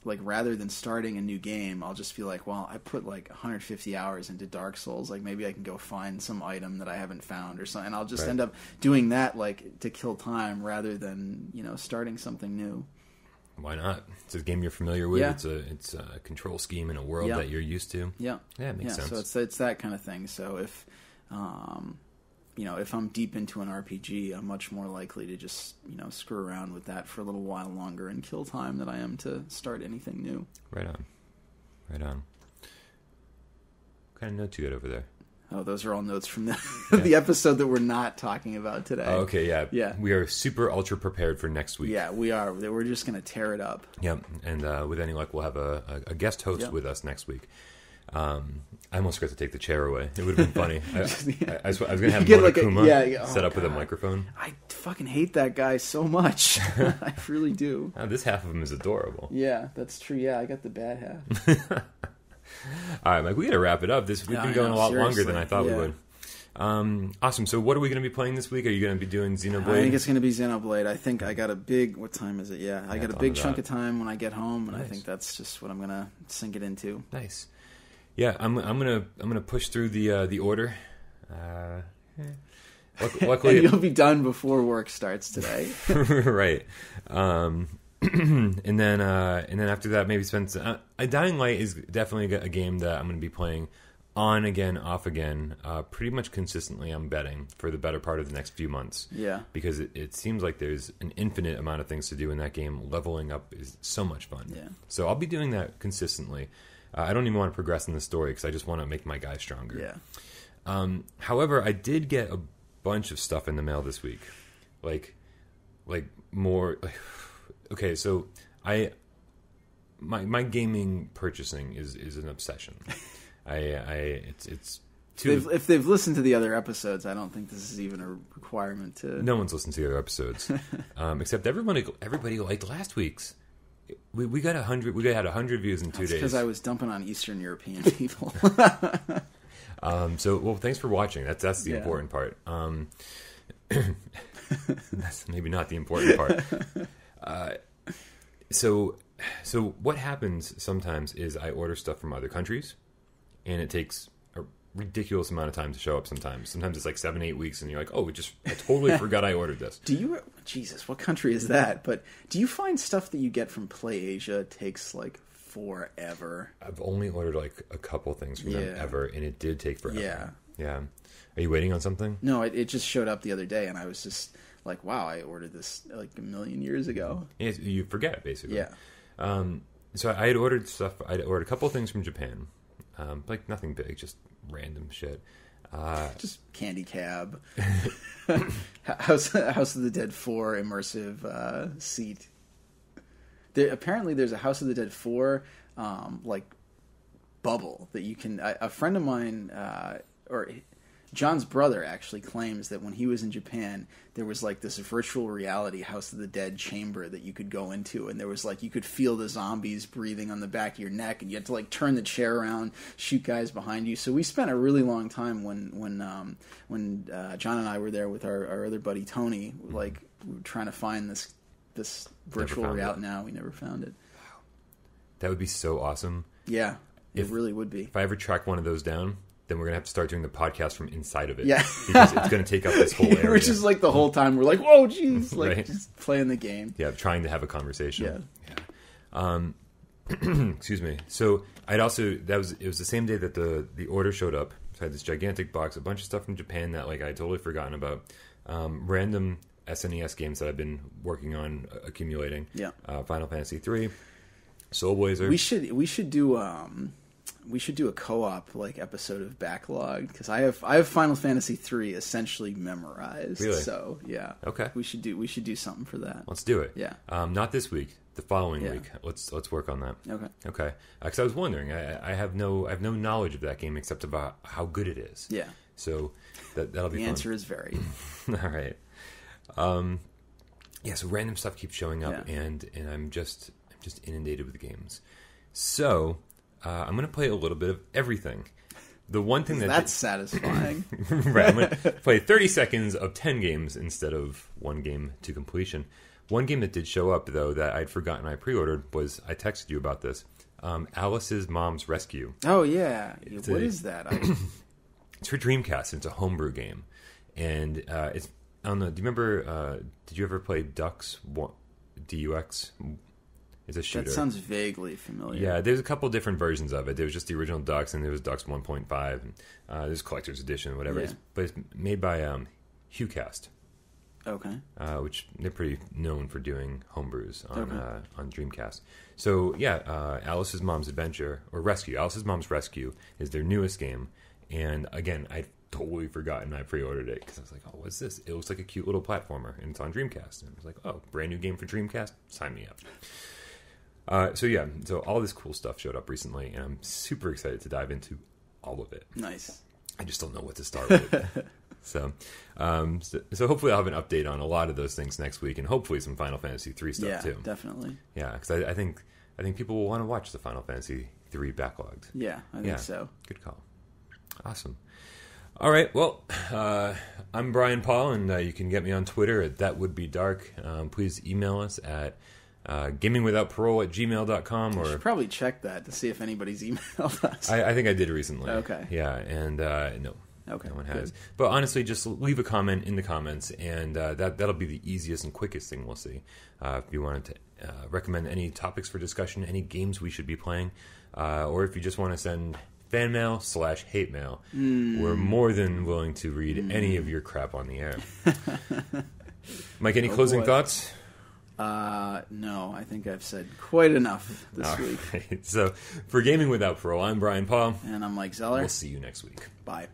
like rather than starting a new game, I'll just feel like, well, I put like 150 hours into Dark Souls, like maybe I can go find some item that I haven't found or something, and I'll just end up doing that like to kill time rather than starting something new. Why not? It's a game you're familiar with. Yeah. It's a control scheme in a world that you're used to. Yeah, it makes sense. So it's that kind of thing. So if if I'm deep into an RPG, I'm much more likely to just screw around with that for a little while longer and kill time than I am to start anything new. Right on. What kind of notes you got over there? Oh, those are all notes from the episode that we're not talking about today. Oh, okay, yeah. We are super ultra prepared for next week. Yeah, we are. We're just going to tear it up. Yep, and with any luck, we'll have a guest host with us next week. I almost forgot to take the chair away. It would have been funny. I was going to have Monokuma set up with a microphone. I fucking hate that guy so much. I really do. This half of him is adorable. Yeah, that's true. Yeah, I got the bad half. All right, Mike, we got to wrap it up. We've been going a lot longer than I thought we would. Awesome. So what are we going to be playing this week? Are you going to be doing Xenoblade? I think it's going to be Xenoblade. I think I got a big... What time is it? Yeah, I got a big chunk of time when I get home, and nice. I think that's just what I'm going to sink it into. Nice. Yeah, I'm gonna push through the order. Luckily, and you'll be done before work starts today. Right. And then after that, maybe spend. Dying Light is definitely a game that I'm going to be playing on again, off again, pretty much consistently. I'm betting for the better part of the next few months. Yeah. Because it seems like there's an infinite amount of things to do in that game. Leveling up is so much fun. Yeah. So I'll be doing that consistently. I don't even want to progress in the story because I just want to make my guy stronger. Yeah. However, I did get a bunch of stuff in the mail this week, like more. Okay, so my gaming purchasing is an obsession. It's too. If they've listened to the other episodes, I don't think this is even a requirement to. No one's listened to the other episodes, except everybody liked last week's. We got 100. We had 100 views in 2 days. Because I was dumping on Eastern European people. So thanks for watching. That's the important part. That's maybe not the important part. So what happens sometimes is I order stuff from other countries, and it takes a ridiculous amount of time to show up. Sometimes it's like 7-8 weeks, and you're like, I totally forgot I ordered this. Jesus, what country is that? But do you find stuff that you get from PlayAsia takes like forever? I've only ordered like a couple things from them ever, and it did take forever. Yeah. Are you waiting on something? No, it just showed up the other day, and I was just like, wow, I ordered this like a million years ago. Yeah, you forget, basically. Yeah. So I had ordered stuff. I'd ordered a couple of things from Japan, like nothing big, just random shit. Just Candy Cab, House of the Dead 4 immersive seat. Apparently, there's a House of the Dead 4 like bubble that you can. A friend of mine, or John's brother, actually claims that when he was in Japan, there was like this virtual reality House of the Dead chamber that you could go into, and there was like you could feel the zombies breathing on the back of your neck, and you had to like turn the chair around, shoot guys behind you. So we spent a really long time when John and I were there with our other buddy Tony, like we were trying to find this virtual reality. Now we never found it. Wow, that would be so awesome. Yeah, it really would be. If I ever track one of those down, then we're going to have to start doing the podcast from inside of it. Yeah. Because it's going to take up this whole area. Which is like the whole time we're like, whoa, jeez. Like, right? Just playing the game. Yeah, trying to have a conversation. Yeah. Excuse me. So it was the same day that the order showed up. So I had this gigantic box, a bunch of stuff from Japan that like I had totally forgotten about. Random SNES games that I've been working on accumulating. Yeah. Final Fantasy 3, Soul Blazer. We should do a co-op like episode of Backlog, because I have Final Fantasy 3 essentially memorized. Really? So yeah. Okay. We should do something for that. Let's do it. Yeah. Not this week. The following week. Let's work on that. Okay. Because I was wondering, I have no knowledge of that game except about how good it is. Yeah. So that'll be fun. The answer is very. All right. Yeah. So random stuff keeps showing up, and I'm just inundated with games. So. I'm going to play a little bit of everything. The one thing that's satisfying. Right, I'm going to play 30 seconds of 10 games instead of one game to completion. One game that did show up, though, that I'd forgotten I pre-ordered was, I texted you about this, Alice's Mom's Rescue. Oh, yeah. What is that? It's for Dreamcast. It's a homebrew game. And it's, I don't know, do you remember, did you ever play Dux? DUX? It's a shooter. That sounds vaguely familiar. Yeah, there's a couple different versions of it. There was just the original Dux, and there was Dux 1.5. And, there's Collector's Edition, whatever. Yeah. But it's made by HuCast. Okay. Which they're pretty known for doing homebrews on Dreamcast. So, Alice's Mom's Adventure, or Rescue. Alice's Mom's Rescue is their newest game. And, again, I'd totally forgotten I pre-ordered it, because I was like, oh, what's this? It looks like a cute little platformer, and it's on Dreamcast. And I was like, oh, brand new game for Dreamcast? Sign me up. So all this cool stuff showed up recently, and I'm super excited to dive into all of it. Nice. I just don't know what to start with. So hopefully I'll have an update on a lot of those things next week, and hopefully some Final Fantasy 3 stuff too. Yeah, definitely. Yeah, because I think people will want to watch the Final Fantasy 3 backlogged. Yeah, I think so. Good call. Awesome. All right, well, I'm Bryan Paul, and you can get me on Twitter at thatwouldbedark. Please email us at gamingwithoutparole@gmail.com. You should probably check that to see if anybody's emailed us. I think I did recently. Okay. Yeah, and no. Okay, no one has. good. But honestly, just leave a comment in the comments, and that'll be the easiest and quickest thing we'll see. If you wanted to recommend any topics for discussion, any games we should be playing, or if you just want to send fan mail / hate mail, we're more than willing to read any of your crap on the air. Mike, any closing thoughts? No, I think I've said quite enough this week. Right. So, for Gaming Without Parole, I'm Bryan Paul. And I'm Mike Zeller. We'll see you next week. Bye.